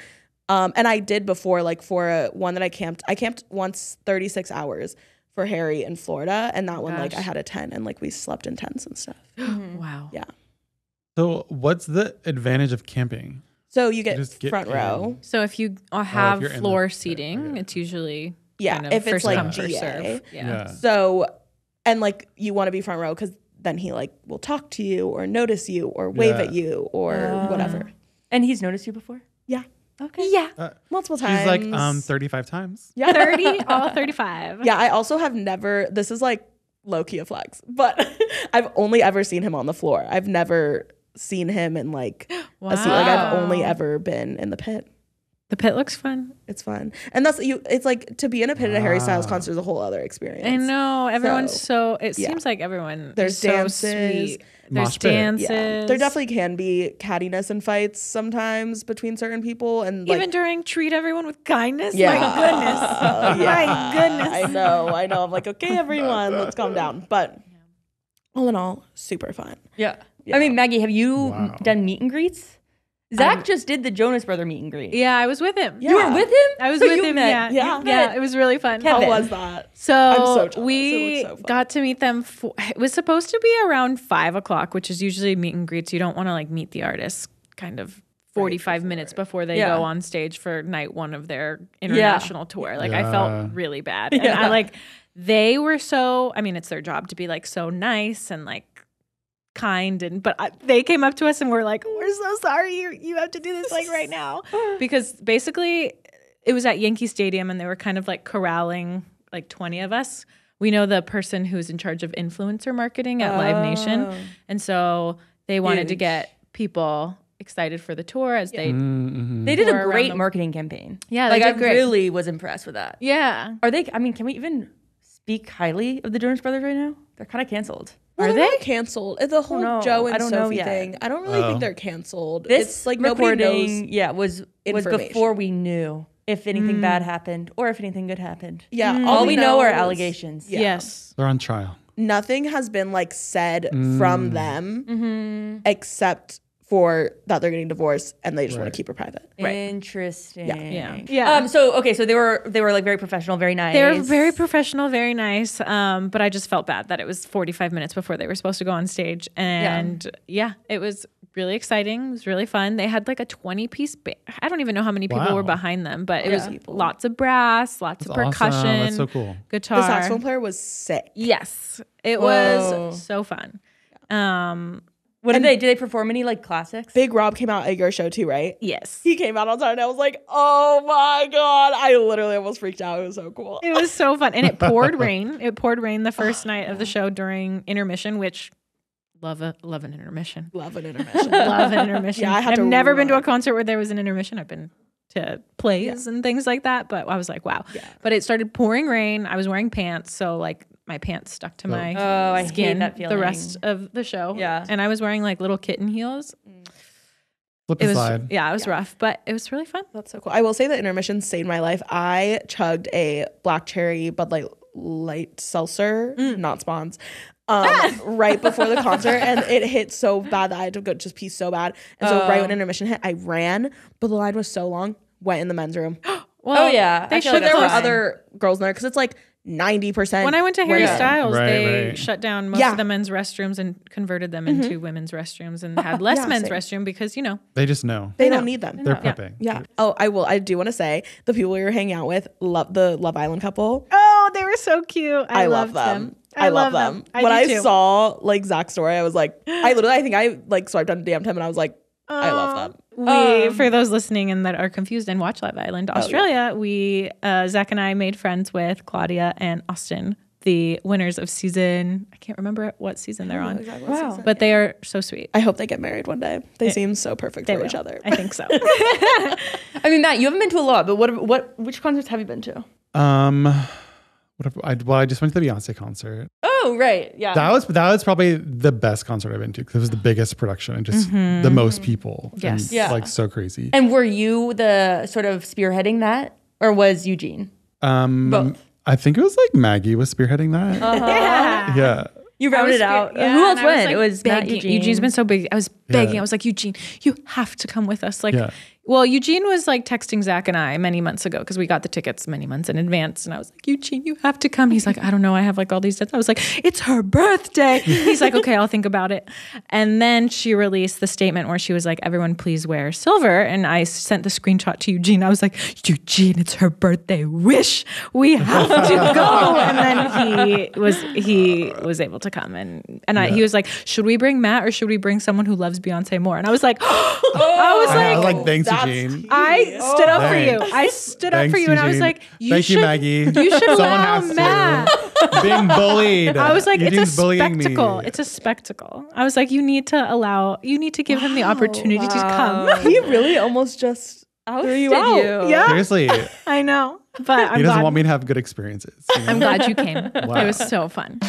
S5: and I did before, like for one that I camped once 36 hours for Harry in Florida, and that one like I had a tent and like we slept in tents and stuff.
S4: Wow.
S5: Yeah.
S3: So what's the advantage of camping?
S5: So you get
S3: Just get
S5: front
S3: in.
S5: row.
S4: So if you have
S3: you're in the
S4: floor
S3: pit,
S4: seating,
S3: okay.
S4: it's usually
S5: Yeah,
S4: kind of
S5: if it's
S4: first
S5: like
S4: come, first
S5: GA.
S4: serve.
S3: Yeah.
S5: So, and like you want to be front row because then he like will talk to you or notice you or wave
S3: Yeah.
S5: at you or whatever.
S6: And he's noticed you before?
S5: Yeah,
S6: Okay.
S4: Yeah.
S5: multiple times.
S3: She's like 35 times.
S5: Yeah,
S4: 30, all 35.
S5: Yeah, I also have never. This is like low key a flex, but I've only ever seen him on the floor. I've never seen him in like a seat. Like I've only ever been in the pit.
S4: The pit looks fun.
S5: It's fun, and that's you. It's like to be in a pit at a Harry Styles concert is a whole other experience.
S4: I know. Everyone's so it
S5: yeah.
S4: seems like everyone
S5: There's
S4: is so
S5: dances.
S4: sweet. There's
S3: Mosh pit.
S4: dances.
S5: Yeah, there definitely can be cattiness and fights sometimes between certain people, and like,
S4: even during treat everyone with kindness.
S5: yeah,
S4: My goodness. My goodness.
S5: I know. I'm like, okay, everyone, let's calm down. But all in all, super fun.
S6: Yeah. I mean, Maggie, have you
S3: Wow.
S6: done meet and greets? Zach just did the Jonas Brother meet and greet.
S4: Yeah, I was with him.
S5: Yeah.
S6: You were with him?
S4: I was
S6: So
S4: with
S6: you
S4: him.
S6: met-
S4: Yeah.
S6: you
S4: Yeah.
S6: met
S4: It was really fun.
S6: Kevin.
S5: How was that?
S4: So,
S5: I'm so jealous. It
S4: we
S5: looks so fun.
S4: got to meet them. It was supposed to be around 5 o'clock, which is usually meet and greets. You don't want to like meet the artists kind of 45 minutes before they
S6: Yeah.
S4: go on stage for night one of their international tour. Like I
S3: Yeah.
S4: felt really bad. And I like, they were so, I mean, it's their job to be like so nice and like kind but they came up to us and were like, we're so sorry you have to do this like right now, because basically it was at Yankee Stadium and they were kind of like corralling like 20 of us. We know the person who's in charge of influencer marketing at Live Nation, and so they wanted to get people excited for the tour as they
S6: They did
S4: Tour
S6: a
S4: around
S6: great
S4: the-
S6: marketing campaign.
S4: Yeah, they
S6: like I
S4: did great.
S6: really was impressed with that.
S4: yeah.
S6: Are they? I mean, can we even speak highly of the Jonas Brothers right now? They're kind of canceled.
S5: Well,
S4: Are
S5: they're
S4: they?
S5: not canceled? The whole
S6: know.
S5: Joe
S6: I
S5: and
S6: don't know
S5: Sophie
S6: yet.
S5: thing. I don't really think they're canceled.
S6: This
S5: It's like nobody
S6: recording,
S5: knows.
S6: was
S5: information.
S6: before we knew if anything bad happened or if anything good happened.
S5: Yeah,
S6: All we know are
S5: is-
S6: allegations.
S5: Yeah.
S4: Yes.
S3: They're on trial.
S5: Nothing has been like said from them except for that they're getting divorced and they just want to keep her private.
S6: Interesting.
S4: Yeah.
S6: So okay, so they were like very professional, very nice.
S4: They were very professional, very nice. But I just felt bad that it was 45 minutes before they were supposed to go on stage. And yeah, it was really exciting. It was really fun. They had like a 20-piece band. I don't even know how many people
S3: Wow.
S4: were behind them, but it was lots of brass, lots of percussion.
S3: Awesome. That's so cool.
S4: Guitar.
S5: The saxophone player was sick.
S4: Yes. It was so fun.
S6: What did they? Did they perform any like classics?
S5: Big Rob came out at your show too, right?
S4: Yes.
S5: He came out on time and I was like, oh my God. I literally almost freaked out. It was so cool.
S4: It was so fun. And it poured rain. It poured rain the first night of the show during intermission, which love an intermission.
S5: Love an intermission.
S4: Love an intermission.
S5: Yeah, I had
S4: I've
S5: to
S4: never been to a
S5: run.
S4: concert where there was an intermission. I've been to plays and things like that, but I was like, wow.
S5: Yeah.
S4: But it started pouring rain. I was wearing pants, so like my pants stuck to my
S6: I hate
S4: skin
S6: that
S4: the
S6: feeling.
S4: rest of the show.
S6: Yeah.
S4: And I was wearing like little kitten heels.
S3: Flip
S4: It
S3: and
S4: was
S3: slide.
S4: it was rough, but it was really fun.
S5: That's so cool. I will say that intermission saved my life. I chugged a black cherry Bud Light seltzer, not spawns, right before the concert, and it hit so bad that I had to go just pee so bad. And so right when intermission hit, I ran, but the line was so long. Went in the men's room,
S4: Well,
S6: yeah.
S4: they
S6: I feel
S4: shut
S6: like
S5: but there were
S6: that's fine.
S5: other girls in there because it's like 90%.
S4: When I went to Harry
S5: women.
S4: Styles,
S3: Right,
S4: they
S3: right.
S4: shut down most of the men's restrooms and converted them into women's restrooms and had less
S5: Yeah,
S4: men's
S5: same.
S4: restroom because, you know,
S3: They just know.
S5: They don't need them.
S3: They're prepping.
S5: Yeah. Oh, I do want to say the people we were hanging out with, the Love Island couple.
S4: oh, they were so cute.
S5: I love
S4: loved
S5: them. I love them. When I saw like Zach's story, I was like, I think I like swiped on DM'd him and I was like, I love them.
S4: We, for those listening and that are confused and watch Live Island Australia, we Zach and I made friends with Claudia and Austin, the winners of season. I can't remember what season they're on,
S5: Wow.
S4: but they are so sweet.
S5: I hope they get married one day. They seem so perfect
S4: They
S5: for
S4: will.
S5: each other.
S4: I think so.
S6: I mean, Matt, you haven't been to a lot, but which concerts have you been to?
S3: I just went to the Beyonce concert.
S6: Oh, right. Yeah.
S3: That was probably the best concert I've been to because it was the biggest production and just the most people.
S4: Yes.
S3: And,
S6: Yeah.
S3: like so crazy.
S6: And were you the sort of spearheading that, or was Eugene? Both.
S3: I think it was like Maggie was spearheading that.
S4: Yeah.
S3: Yeah.
S6: You rounded out.
S4: Yeah,
S6: Who else
S4: and I was,
S6: went?
S4: like,
S6: It was Matt,
S4: begging.
S6: Eugene.
S4: Eugene's been so big. I was begging.
S3: Yeah.
S4: I was like, Eugene, you have to come with us. Like,
S3: Yeah.
S4: Well, Eugene was like texting Zach and I many months ago because we got the tickets many months in advance. And I was like, Eugene, you have to come. He's like, I don't know. I have like all these dates. I was like, it's her birthday. He's like, okay, I'll think about it. And then she released the statement where she was like, everyone please wear silver. And I sent the screenshot to Eugene. I was like, Eugene, it's her birthday wish. We have to go. And then he was able to come. And he was like, should we bring Matt or should we bring someone who loves Beyonce more? And I was like,
S3: I was like, thanks, Eugene.
S4: I stood up for you. I stood up for you, and I was like,
S3: Thank you, Maggie.
S4: You should allow Matt.
S3: Being bullied.
S4: I was like,
S3: Eugene's
S4: it's a spectacle. It's a spectacle. I was like, you need to give him the opportunity to come.
S5: He really almost just threw you out.
S4: Yeah.
S3: Seriously.
S4: I know. But
S3: He doesn't want me to have good experiences. You know?
S4: I'm glad you came.
S3: Wow.
S4: It was so fun.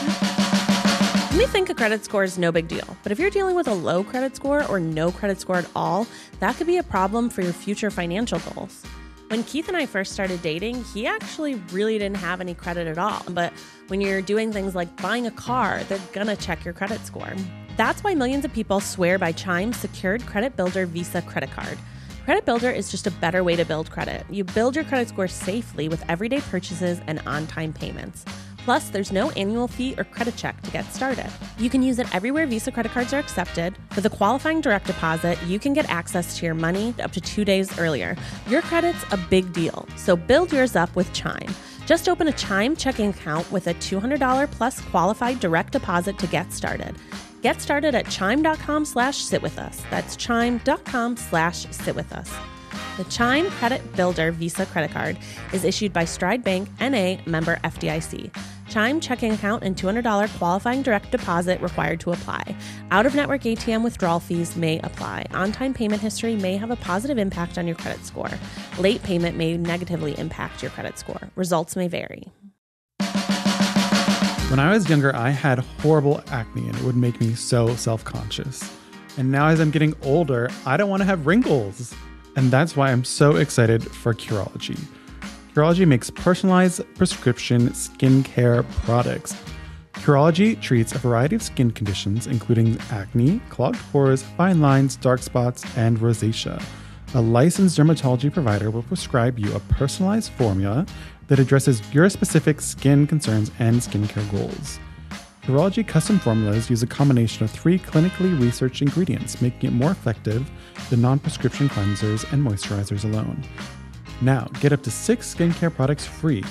S2: You may think a credit score is no big deal, but if you're dealing with a low credit score or no credit score at all, that could be a problem for your future financial goals. When Keith and I first started dating, he actually really didn't have any credit at all. But when you're doing things like buying a car, they're gonna check your credit score. That's why millions of people swear by Chime's Secured Credit Builder Visa credit card. Credit Builder is just a better way to build credit. You build your credit score safely with everyday purchases and on-time payments. Plus, there's no annual fee or credit check to get started. You can use it everywhere Visa credit cards are accepted. With a qualifying direct deposit, you can get access to your money up to 2 days earlier. Your credit's a big deal, so build yours up with Chime. Just open a Chime checking account with a $200 plus qualified direct deposit to get started. Get started at chime.com/sitwithus. That's chime.com/sitwithus. The Chime Credit Builder Visa credit card is issued by Stride Bank, N.A., member FDIC. Chime checking account and $200 qualifying direct deposit required to apply. Out-of-network ATM withdrawal fees may apply. On-time payment history may have a positive impact on your credit score. Late payment may negatively impact your credit score. Results may vary.
S3: When I was younger, I had horrible acne and it would make me so self-conscious. And now as I'm getting older, I don't want to have wrinkles. And that's why I'm so excited for Curology. Curology makes personalized prescription skincare products. Curology treats a variety of skin conditions, including acne, clogged pores, fine lines, dark spots, and rosacea. A licensed dermatology provider will prescribe you a personalized formula that addresses your specific skin concerns and skincare goals. Curology custom formulas use a combination of 3 clinically researched ingredients, making it more effective than non-prescription cleansers and moisturizers alone. Now, get up to 6 skincare products free,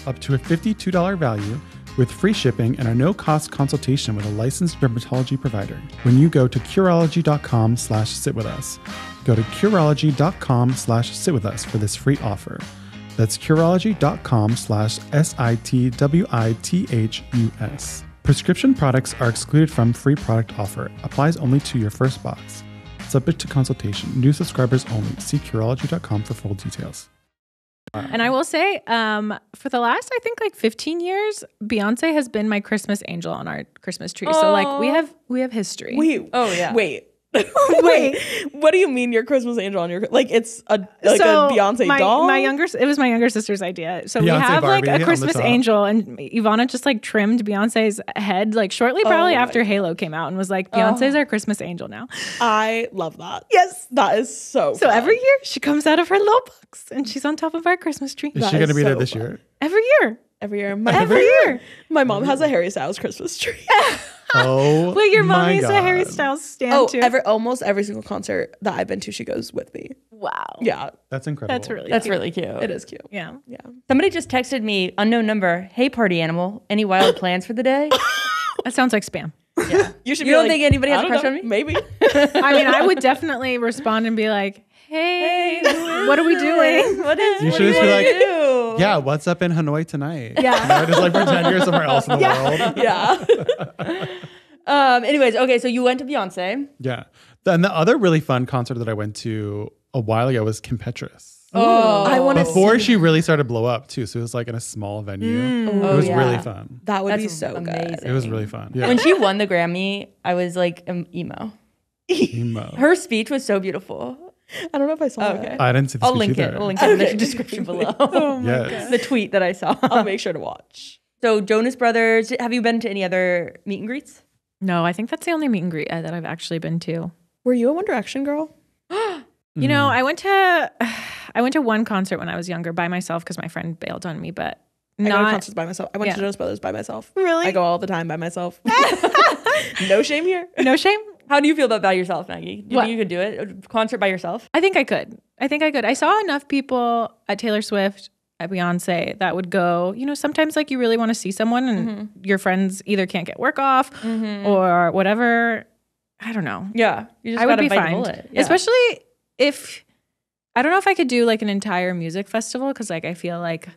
S3: up to a $52 value, with free shipping and a no-cost consultation with a licensed dermatology provider when you go to Curology.com/sitwithus. Go to Curology.com/sitwithus for this free offer. That's Curology.com/sitwithus. Prescription products are excluded from free product offer. Applies only to your first box. Subject to consultation. New subscribers only. See Curology.com for full details.
S4: And I will say, for the last, I think like 15 years, Beyonce has been my Christmas angel on our Christmas tree. So like we have history.
S5: Wait.
S6: Oh, yeah.
S5: Wait. Wait. What do you mean your Christmas angel on your it's a Beyonce doll?
S4: It was my younger sister's idea. So
S3: Beyonce
S4: we have
S3: Barbie
S4: like
S3: on
S4: a
S3: the
S4: Christmas
S3: top.
S4: angel, and Ivana just like trimmed Beyonce's head like shortly probably after Halo came out, and was like, Beyonce's our Christmas angel now.
S5: I love that. Yes, that is so fun.
S4: Every year she comes out of her little box and she's on top of our Christmas tree.
S3: Is she going to be there this year?
S4: Every year.
S5: Every year.
S4: Every year.
S5: My mom has a Harry Styles Christmas tree.
S3: Oh,
S4: Wait, your
S3: my
S4: mommy's
S3: God.
S4: a Harry Styles stan too?
S5: Almost every single concert that I've been to, she goes with me.
S4: Wow.
S5: Yeah,
S3: That's incredible.
S6: That's really cute.
S5: it is cute.
S4: Yeah.
S5: Yeah.
S6: Somebody just texted me, unknown number, hey party animal, any wild plans for the day?
S4: That sounds like spam.
S5: You should.
S6: You
S5: be
S6: don't
S5: like,
S6: think anybody has
S5: I
S6: a
S5: don't
S6: crush
S5: know,
S6: on me?
S5: Maybe.
S4: I mean, I would definitely respond and be like, hey, what are we doing?
S6: What is
S3: You
S6: what
S3: should
S6: do
S3: just be like,
S6: do?
S3: yeah, what's up in Hanoi tonight?
S4: Yeah.
S3: You know, just like pretend you're somewhere else in the world.
S5: Yeah.
S6: Anyways, okay, so you went to Beyonce.
S3: Yeah. Then the other really fun concert that I went to a while ago was Kim Petras.
S6: Oh,
S5: I want to.
S3: Before she really started to blow up too. So it was like in a small venue. It was really fun.
S5: That would be
S6: That's
S5: so
S6: amazing.
S5: good.
S3: It was really fun. Yeah.
S6: When she won the Grammy, I was like emo.
S3: Emo.
S6: Her speech was so beautiful.
S5: I don't know if I saw
S6: Okay.
S5: that.
S3: I didn't see the
S6: I'll
S3: speech
S6: link it.
S3: either.
S6: I'll link it in the description below.
S3: Yes.
S6: The tweet that I saw.
S5: I'll make sure to watch.
S6: So Jonas Brothers, have you been to any other meet and greets?
S4: No, I think that's the only meet and greet that I've actually been to.
S5: Were you a One Direction girl?
S4: You know, I went to one concert when I was younger by myself because my friend bailed on me, but
S5: I go to
S4: not.
S5: concerts by myself. I went to Jonas Brothers by myself.
S4: Really?
S5: I go all the time by myself. No shame here.
S4: No shame.
S6: How do you feel about by yourself, Maggie? Do you
S4: What?
S6: think you could do it? A concert by yourself?
S4: I think I could. I saw enough people at Taylor Swift, at Beyonce that would go, you know, sometimes like you really want to see someone and your friends either can't get work off or whatever. I don't know.
S6: Yeah. You just
S4: I would
S6: gotta
S4: be
S6: bite the
S4: fine.
S6: bullet. Yeah.
S4: Especially if, I don't know if I could do like an entire music festival because like I feel like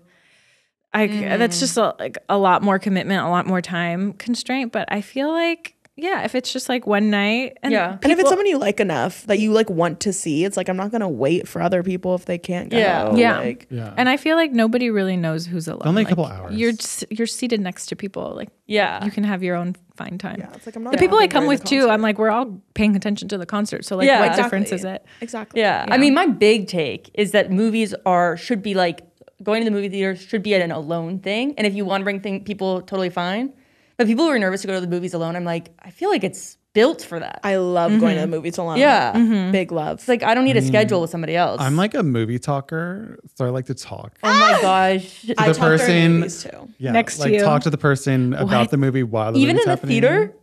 S4: that's just a lot more commitment, a lot more time constraint. But I feel like, yeah, if it's just like one night. And
S5: And if it's someone you like enough that you like want to see, it's like, I'm not going to wait for other people if they can't go.
S4: Yeah.
S5: Like,
S4: And I feel like nobody really knows who's alone.
S3: Only a
S4: Like,
S3: couple hours.
S4: You're seated next to people. Like,
S6: Yeah.
S4: you can have your own fine time.
S5: yeah, it's like, I'm not
S4: The people I
S5: walking
S4: come
S5: during
S4: with
S5: the
S4: too,
S5: concert.
S4: I'm like, we're all paying attention to the concert. So like,
S6: Yeah.
S4: what
S6: Exactly.
S4: difference is it?
S5: Exactly.
S6: Yeah. I mean, my big take is that movies should be like going to the movie theater should be an alone thing. And if you want to bring people, totally fine. But people who are nervous to go to the movies alone, I'm like, I feel like it's built for that.
S5: I love going to the movies alone.
S6: Yeah.
S5: Big love.
S6: It's like I don't need a schedule with somebody else.
S3: I'm like a movie talker, so I like to talk.
S6: oh my gosh.
S5: I
S3: the
S5: talk during
S3: person-
S5: movies too.
S3: Yeah,
S4: Next to
S3: like
S4: you.
S3: talk to the person about the movie while the
S6: Even
S3: movie's
S6: in the
S3: happening.
S6: theater?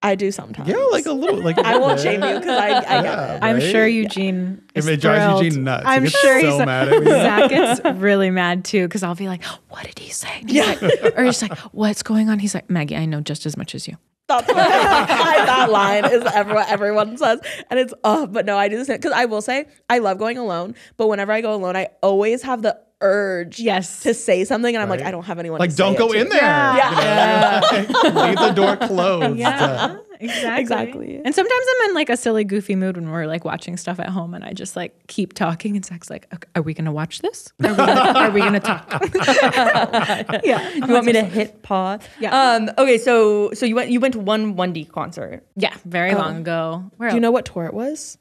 S5: I do sometimes.
S3: Yeah, like a little. Like
S5: I won't shame you because I get
S3: Yeah.
S5: it.
S4: I'm
S3: Right?
S4: sure Eugene is
S3: It drives
S4: thrilled.
S3: Eugene nuts. He
S4: I'm
S3: gets
S4: sure
S3: so
S4: he's
S3: mad at me.
S4: Zach gets really mad too because I'll be like, what did he say? And he's like, or he's like, what's going on? He's like, Maggie, I know just as much as you.
S5: That's what that line is everyone says. And it's, but no, I do this because I will say I love going alone. But whenever I go alone, I always have the urge to say something. And I'm like, I don't have anyone
S3: Like,
S5: to say
S3: don't go
S5: it
S3: in
S5: to.
S3: there.
S5: Yeah.
S3: You know? Like, leave the door closed.
S4: Yeah, exactly. And sometimes I'm in like a silly, goofy mood when we're like watching stuff at home, and I just like keep talking. And Zach's like, okay, "Are we gonna watch this? Are we gonna talk?" Yeah.
S6: You want me to hit pause?
S4: Yeah.
S6: Okay, so you went to one 1D concert.
S4: Yeah, very long ago. Where
S5: Do you know what tour it was?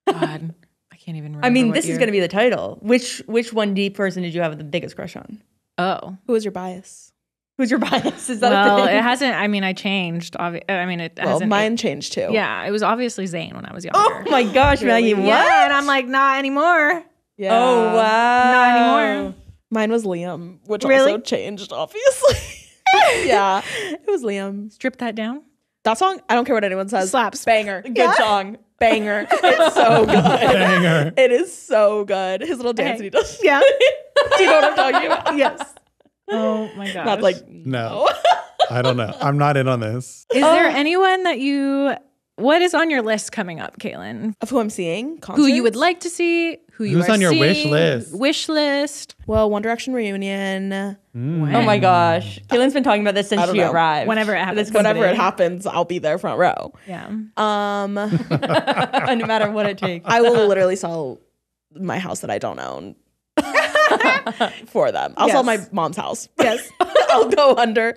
S4: God, I can't even remember.
S6: I mean,
S4: what
S6: this is
S4: year.
S6: going to be the title. Which 1D person did you have the biggest crush on?
S4: Oh,
S5: Who was your bias?
S6: Who's your bias? Is that a
S4: well,
S6: thing?
S4: it hasn't. I mean, I changed. I mean, it
S5: Well,
S4: hasn't.
S5: mine changed too.
S4: Yeah, it was obviously Zayn when I was younger.
S6: Oh my gosh, Maggie, what?
S4: Yeah, and I'm like, not anymore.
S5: Yeah.
S6: Oh wow.
S4: Not anymore.
S5: Mine was Liam, which
S4: Really?
S5: also changed, obviously. Yeah. It was Liam.
S4: Strip that down.
S5: That song, I don't care what anyone says.
S4: Slaps.
S5: Banger. Good song. Banger. It's so good.
S3: Banger.
S5: It is so good. His little dance
S4: Hey.
S5: he does.
S4: Yeah.
S5: Do you know what I'm talking about?
S4: Yes. Oh my gosh.
S5: Not like,
S3: No, I don't know. I'm not in on this.
S4: Is there anyone that what is on your list coming up, Caitlin?
S5: of who I'm seeing.
S4: Who you would
S5: concerts?
S4: like to see? Who you
S3: Who's
S4: are
S3: on your wish
S4: seeing?
S3: list?
S4: Wish list.
S5: Well, One Direction reunion.
S4: When?
S6: Oh my gosh. Caitlin's been talking about this since
S5: I don't
S6: she
S5: know.
S6: arrived.
S4: Whenever it happens.
S5: Whenever it happens, I'll be there front row.
S4: Yeah.
S6: No matter what it takes.
S5: I will literally sell my house that I don't own for them. I'll sell my mom's house. Yes. I'll go under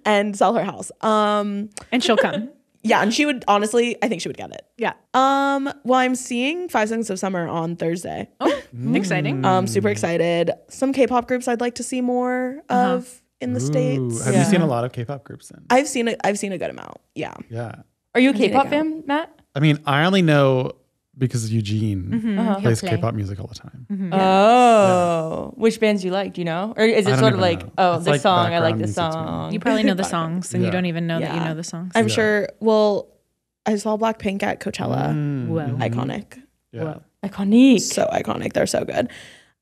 S5: and sell her house.
S4: And she'll come.
S5: Yeah, and she would honestly, I think she would get it.
S4: Yeah.
S5: Well, I'm seeing 5 Seconds of Summer on Thursday.
S4: Oh, exciting.
S5: Super excited. Some K-pop groups I'd like to see more of in the States.
S3: Have you seen a lot of K-pop groups then?
S5: I've seen a good amount. Yeah.
S3: Yeah.
S6: Are you a K-pop fan, Matt?
S3: I mean, I only know because Eugene plays
S4: He'll play.
S3: K-pop music all the time.
S6: Oh. Which bands do you like? Do you know? Or is
S3: I
S6: it
S3: don't
S6: sort of
S3: even
S6: like,
S3: know.
S6: oh,
S3: It's
S6: this
S3: like
S6: song, I like
S3: background
S6: this
S3: music to me.
S6: song.
S4: You probably know the songs and you
S3: Yeah.
S4: don't even know that you
S5: Yeah.
S4: know the songs.
S5: I'm sure. Well, I saw Blackpink at Coachella.
S4: Whoa.
S5: Iconic.
S3: Yeah.
S6: Iconic.
S5: So iconic. They're so good.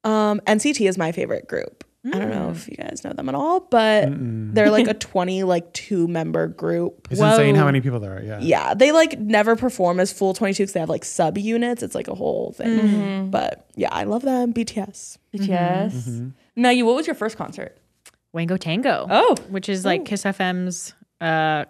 S5: NCT is my favorite group. I don't know if you guys know them at all, but they're like a 22 member group.
S3: It's insane how many people there are. Yeah.
S5: Yeah, they like never perform as full 22 because they have like sub units. It's like a whole thing. But yeah, I love them. BTS.
S6: BTS. Maggie, what was your first concert?
S4: Wango Tango.
S6: Oh.
S4: Which is like Kiss FM's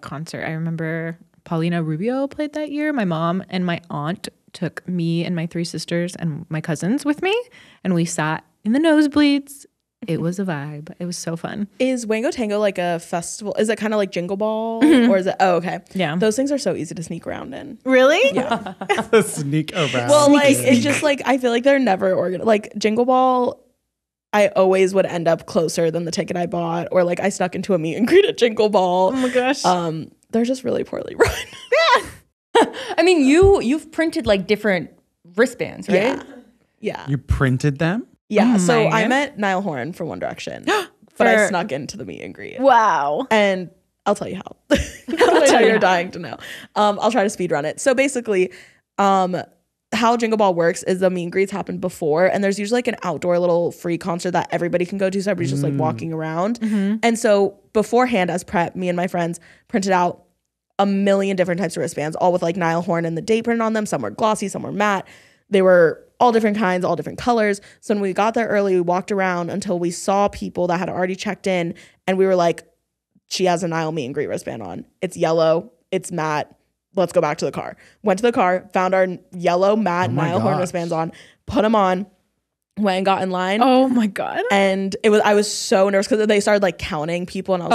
S4: concert. I remember Paulina Rubio played that year. My mom and my aunt took me and my 3 sisters and my cousins with me, and we sat in the nosebleeds. It was a vibe. It was so fun.
S5: Is Wango Tango like a festival? Is it kind of like Jingle Ball? Or is it? Oh, okay.
S4: Yeah.
S5: Those things are so easy to sneak around in.
S4: Really?
S5: Yeah.
S3: Sneak around.
S5: Well, like, it's just like, I feel like they're never organized. Like, Jingle Ball, I always would end up closer than the ticket I bought. Or like, I stuck into a meet and greet at Jingle Ball.
S4: Oh my gosh.
S5: They're just really poorly run.
S6: I mean, you've printed like different wristbands, right?
S5: Yeah.
S3: You printed them?
S5: Yeah.
S4: Oh
S5: So
S4: my
S5: I
S4: God.
S5: met Niall Horan from One Direction, but I
S4: For-
S5: snuck into the meet and greet.
S4: Wow.
S5: And I'll tell you how. I know you're dying to know. I'll try to speed run it. So basically, how Jingle Ball works is the meet and greets happen before, and there's usually like an outdoor little free concert that everybody can go to. So everybody's just like walking around. And so beforehand, as prep, me and my friends printed out a million different types of wristbands, all with like Niall Horan and the date printed on them. Some were glossy, some were matte. They were all different kinds, all different colors. So when we got there early, we walked around until we saw people that had already checked in, and we were like, she has a Niall meet and greet wristband on. It's yellow, it's matte. Let's go back to the car. Went to the car, found our yellow matte Niall Horan wristbands on, put them on, went and got in line.
S4: Oh my God.
S5: And I was so nervous because they started like counting people, and I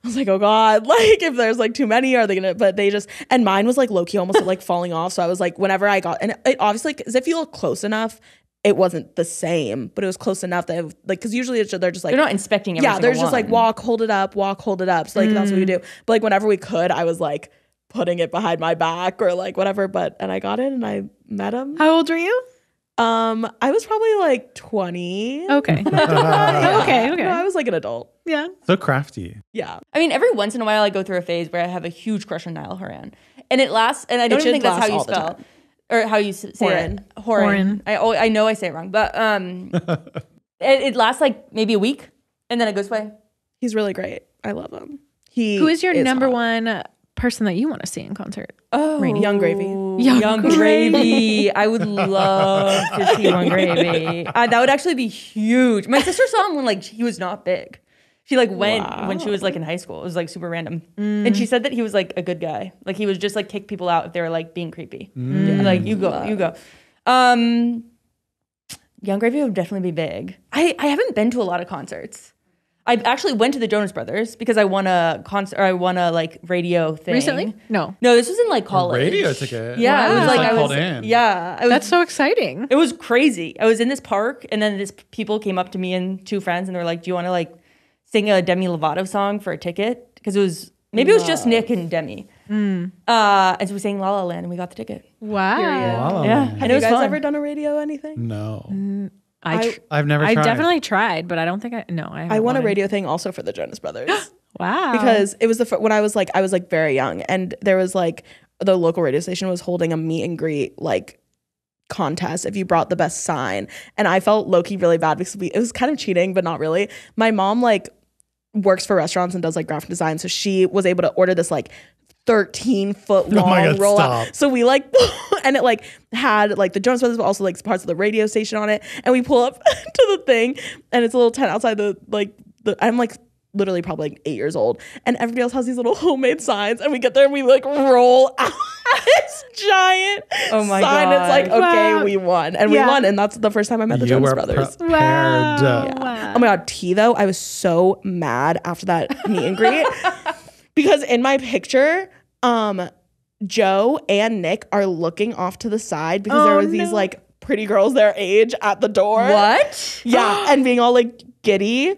S5: was like, oh God, like if there's like too many, are they gonna, but they just, and mine was like low-key almost like falling off. So I was like, whenever I got, and it obviously, because if you look close enough, it wasn't the same, but it was close enough that it, like, because usually they're just like,
S6: They're not inspecting every single
S5: they're just
S6: one.
S5: like walk, hold it up. So like that's what we do. But like whenever we could, I was like putting it behind my back or like whatever. And I got in and I met him.
S4: How old were you?
S5: I was probably like 20.
S4: Okay.
S5: Yeah.
S4: Okay.
S5: No, I was like an adult.
S4: Yeah.
S3: So crafty.
S5: Yeah.
S6: I mean, every once in a while I go through a phase where I have a huge crush on Niall Horan. And it lasts, and I don't even
S5: should
S6: think that's
S5: last
S6: how you
S5: all the
S6: spell
S5: time.
S6: or how you say
S5: Horan.
S6: it. Horan. I know I say it wrong, but it lasts like maybe a week and then it goes away.
S5: He's really great. I love him.
S4: Who is your number
S5: hot.
S4: one person that you want to see in concert?
S6: Oh,
S4: Rainie.
S5: Young Gravy.
S6: Young Gravy. I would love to see Young Gravy. That would actually be huge. My sister saw him when like he was not big. She like went when she was like in high school. It was like super random. And she said that he was like a good guy. Like he was just like kick people out if they were like being creepy. Like you go. Young Gravy would definitely be big. I haven't been to a lot of concerts. I actually went to the Jonas Brothers because I won a concert or I won a like radio thing.
S4: Recently? No.
S6: No, this was in like college.
S3: Radio ticket.
S6: Yeah,
S3: Wow.
S6: it was like I was
S3: called in.
S6: Yeah, I was,
S4: That's so exciting.
S6: it was crazy. I was in this park and then this people came up to me and two friends and they were like, "Do you want to like sing a Demi Lovato song for a ticket?" Because it was just Nick and Demi. And so we sang La La Land and we got the ticket.
S4: Wow.
S3: Wow.
S6: Yeah,
S5: Have
S6: and it
S5: you
S6: was
S5: guys
S6: fun.
S5: ever done a radio anything?
S3: No.
S4: I've
S3: never tried.
S4: definitely tried, but I don't think I haven't
S5: I won a
S4: wanted-
S5: radio thing also for the Jonas Brothers.
S4: Wow.
S5: Because it was when I was like very young, and there was like the local radio station was holding a meet and greet like contest if you brought the best sign, and I felt low-key really bad because it was kind of cheating, but not really. My mom like works for restaurants and does like graphic design, so she was able to order this like 13-foot long
S3: God,
S5: rollout.
S3: stop.
S5: So we like, and it like had like the Jonas Brothers, but also like parts of the radio station on it. And we pull up to the thing, and it's a little tent outside I'm like literally probably like 8 years old, and everybody else has these little homemade signs. And we get there and we like roll out this giant
S6: Oh my
S5: sign.
S6: God.
S5: It's like, okay,
S4: Wow.
S5: we won, and we won, and that's the first time I met the
S3: You
S5: Jonas
S3: were
S5: Brothers.
S3: prepared.
S4: Wow.
S5: Oh my God, T though, I was so mad after that meet and greet because in my picture, Joe and Nick are looking off to the side because there was these like pretty girls their age at the door.
S6: What?
S5: Yeah, and being all like giddy.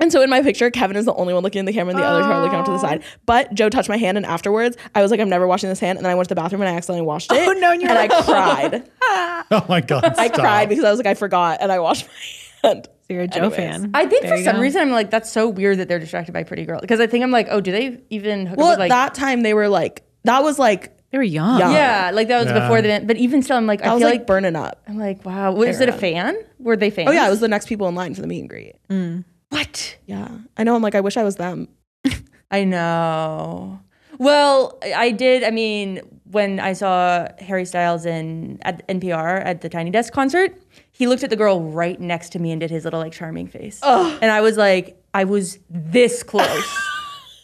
S5: And so in my picture, Kevin is the only one looking in the camera and the other two are looking off to the side. But Joe touched my hand, and afterwards, I was like, I'm never washing this hand. And then I went to the bathroom and I accidentally washed it.
S4: Oh, no, and you're
S5: and
S4: like,
S5: I cried.
S3: Oh my God.
S5: I
S3: stop.
S5: cried because I was like, I forgot, and I washed my hand.
S4: So you're a Joe
S5: Anyways.
S4: fan.
S6: I think
S4: There
S6: for
S4: you
S6: some
S4: go.
S6: reason I'm like, that's so weird that they're distracted by pretty girl. Because I think I'm like, oh, do they even hook
S5: Well,
S6: up
S5: at
S6: with like
S5: that time, they were like, that was like,
S4: They were young.
S5: Young.
S6: yeah, like that was
S3: Yeah.
S6: before the event. But even still, I'm like,
S5: I
S6: I
S5: was
S6: feel
S5: like
S6: like
S5: burning up.
S6: I'm like, wow, was it a fan? Were they fans?
S5: Oh yeah, it was the next people in line for the meet and greet.
S6: What?
S5: Yeah, I know. I'm like, I wish I was them.
S6: I know. Well, I did. I mean, when I saw Harry Styles at NPR at the Tiny Desk concert, he looked at the girl right next to me and did his little like charming face. And I was like, I was this close.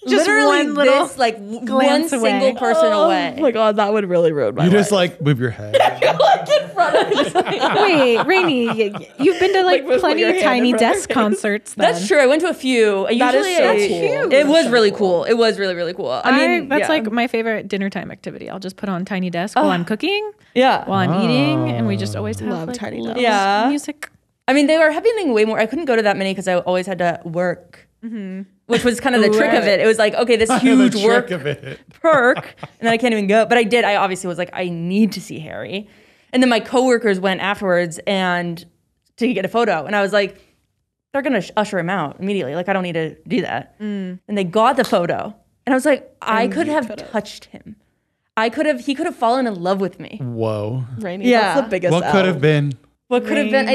S4: Just
S6: Literally
S4: one little
S6: this, like one
S4: glance away.
S6: single person away.
S5: Oh my God, that would really ruin my
S3: You just
S5: life.
S3: like move your head.
S4: Wait, Rainie, you've been to like
S5: Like, put
S4: plenty
S5: your
S4: of
S5: hand
S4: Tiny
S5: in front of
S4: Desk
S5: your face.
S4: concerts. Then.
S6: That's true. I went to a few.
S5: That is
S6: Usually
S5: so
S6: I-
S5: cool.
S6: It was
S5: So
S6: really
S5: cool.
S6: cool. It was really, really cool. I mean,
S4: That's
S6: yeah.
S4: like my favorite dinner time activity. I'll just put on Tiny Desk while I'm cooking,
S6: yeah.
S4: while I'm eating, and we just always have
S5: Love
S4: like
S5: Tiny
S4: little
S5: Desk.
S6: Yeah.
S4: music.
S6: I mean, they were having way more. I couldn't go to that many because I always had to work, which was kind of the trick of it. It was like, okay, this huge
S3: The
S6: work
S3: trick of it.
S6: perk, and then I can't even go. But I did. I obviously was like, I need to see Harry. And then my coworkers went afterwards and to get a photo. And I was like, they're going to usher him out immediately. Like, I don't need to do that. And they got the photo. And I was like, I could have touched him. He could have fallen in love with me.
S3: Whoa.
S5: Rainie, that's the biggest
S3: What could have been?
S6: What could have been?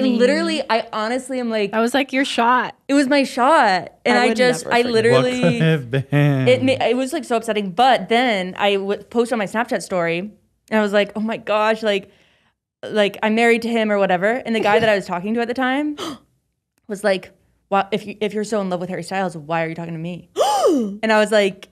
S6: I honestly am like,
S4: I was like, your shot.
S6: it was my shot. And
S5: I would never forget.
S3: What
S6: literally,
S3: could have been?
S6: it was like so upsetting. But then I posted on my Snapchat story and I was like, oh my gosh, like I'm married to him or whatever. And the guy that I was talking to at the time was like, well, if you're so in love with Harry Styles, why are you talking to me? And I was like,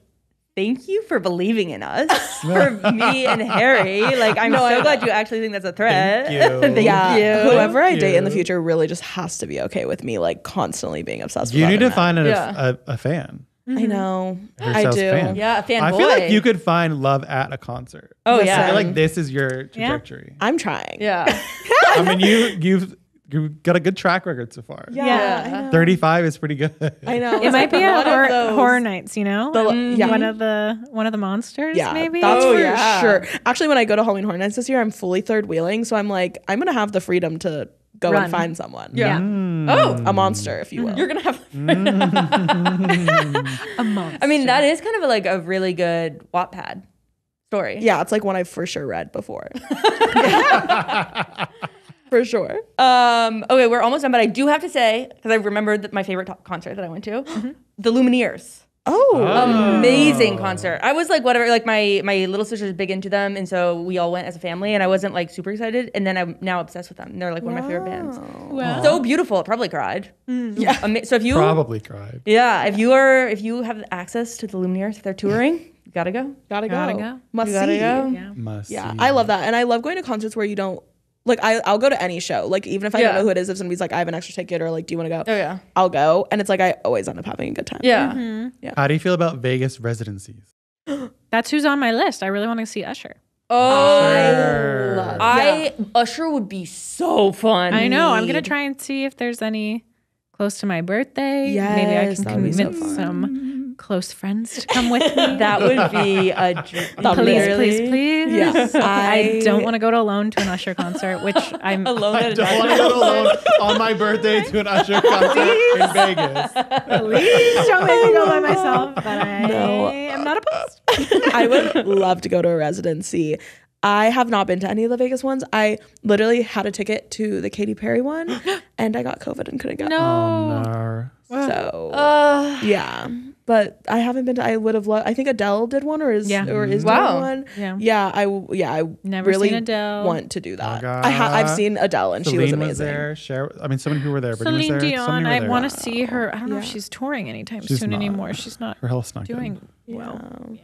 S6: thank you for believing in us, for me and Harry. Like, I'm so glad you actually think that's a threat.
S3: Thank you.
S6: Thank you.
S5: Whoever I date in the future really just has to be okay with me, like, constantly being obsessed with
S3: You need to
S5: other men.
S3: find a fan.
S5: I know.
S3: Harry
S5: I
S3: Styles
S5: do.
S3: fan.
S6: Yeah, a fanboy.
S3: I feel like you could find love at a concert.
S6: Oh,
S3: I
S6: yeah.
S3: feel like this is your trajectory.
S5: I'm trying.
S6: Yeah.
S3: I mean, you've got a good track record so far.
S5: Yeah. I know.
S3: 35 is pretty good.
S5: I know.
S4: It might be a
S5: One of those-
S4: horror nights, you know?
S5: Yeah.
S4: One of the monsters,
S5: Yeah,
S4: maybe?
S5: that's for
S6: yeah.
S5: sure. Actually, when I go to Halloween Horror Nights this year, I'm fully third wheeling, so I'm like, I'm gonna have the freedom to go
S4: Run.
S5: and find someone.
S6: Yeah.
S5: Oh, a monster, if you will.
S6: You're going to have.
S4: A monster.
S6: I mean, that is kind of like a really good Wattpad story.
S5: Yeah, it's like one I've for sure read before. For sure.
S6: Okay, we're almost done, but I do have to say, because I remembered my favorite concert that I went to, the Lumineers.
S5: Oh.
S6: Amazing concert. I was like, whatever, like my little sister's big into them, and so we all went as a family, and I wasn't like super excited, and then I'm now obsessed with them. And they're like one of my favorite bands.
S4: Wow.
S6: So beautiful. Probably cried.
S5: Yeah.
S6: So if you
S3: Probably cried.
S6: if you have access to the Lumineers, if they're touring, you gotta go.
S5: Gotta go. Must
S6: You gotta
S5: see.
S6: go.
S4: Yeah.
S3: Must
S5: Yeah,
S3: see.
S5: I love that. And I love going to concerts where you don't, like, I'll go to any show. Like, even if I don't know who it is, if somebody's like, I have an extra ticket, or like, do you want to go?
S6: Oh yeah.
S5: I'll go. And it's like, I always end up having a good time.
S6: Yeah.
S3: How do you feel about Vegas residencies?
S4: That's who's on my list. I really want to see Usher.
S6: Oh, Usher would be so fun.
S4: I know. I'm going to try and see if there's any close to my birthday. Maybe I
S5: Yes,
S4: can
S5: that would be so
S4: convince
S5: fun.
S4: some close friends to come with me.
S6: That would be a dream.
S4: Please.
S5: Yes.
S4: I don't want to go alone to an Usher concert, which I'm
S6: alone at a
S3: Don't want to go alone on my birthday to an Usher concert in Vegas.
S4: Please don't make me go by myself, but I am not opposed.
S5: I would love to go to a residency. I have not been to any of the Vegas ones. I literally had a ticket to the Katy Perry one, and I got COVID and couldn't go.
S3: No.
S5: So yeah, but I haven't been to. I would have loved. I think Adele did one, or is doing one.
S4: Yeah.
S5: I
S4: Never
S5: really
S4: seen Adele.
S5: want to do that.
S3: Oh,
S5: I've seen Adele, and she was
S3: Celine
S5: amazing.
S3: there. Someone who were there. Brittany was
S4: Celine
S3: there.
S4: Dion,
S3: So many were
S4: I
S3: there.
S4: want to see her. I don't know if she's touring anytime
S3: She's
S4: soon
S3: not.
S4: anymore. She's not
S3: Her health's not
S4: doing
S3: good.
S4: well.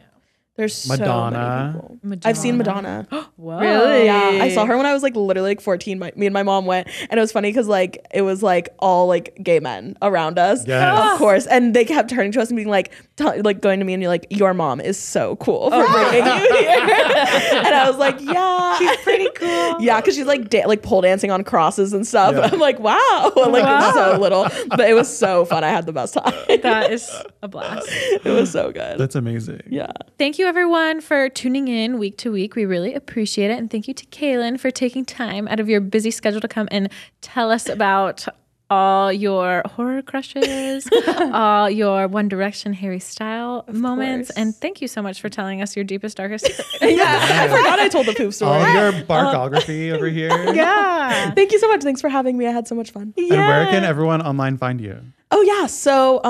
S5: There's so
S3: Madonna.
S5: many people. I've seen Madonna.
S4: Whoa.
S6: Really?
S5: Yeah, I saw her when I was like literally like 14. Me and my mom went, and it was funny because like it was like all like gay men around us,
S3: Yes.
S5: of course, and they kept turning to us and being like, like going to me and you're like, your mom is so cool for bringing you here, and I was like, yeah, she's pretty cool. Yeah, because she's like like pole dancing on crosses and stuff.
S3: Yeah.
S5: And I'm like, wow, like so little, but it was so fun. I had the best time.
S4: That is a blast.
S5: It was so good.
S3: That's amazing.
S5: Yeah.
S4: Thank you, everyone, for tuning in week to week. We really appreciate it. And thank you to Kaylin for taking time out of your busy schedule to come and tell us about all your horror crushes, all your One Direction Harry Style moments.
S5: course.
S4: And thank you so much for telling us your deepest, darkest secrets.
S5: I forgot I told the poop story.
S3: All your barkography over here.
S4: Yeah.
S5: Thank you so much. Thanks for having me. I had so much fun.
S3: And where can everyone online find you?
S5: Oh yeah. So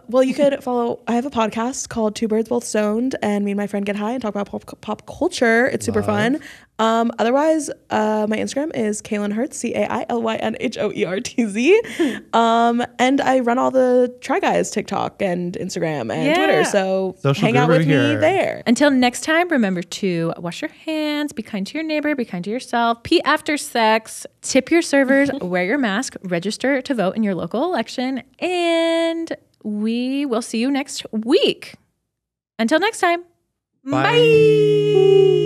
S5: well, you could follow, I have a podcast called Two Birds Both Stoned, and me and my friend get high and talk about pop culture. It's super fun. Otherwise, my Instagram is Kaylin Hertz, CAILYNHOERTZ. And I run all the Try Guys TikTok and Instagram and Twitter. So
S3: Social
S5: hang out
S3: guru
S5: with
S3: here.
S5: me there.
S4: Until next time, remember to wash your hands, be kind to your neighbor, be kind to yourself, pee after sex, tip your servers, wear your mask, register to vote in your local election, and we will see you next week. Until next time,
S3: Bye.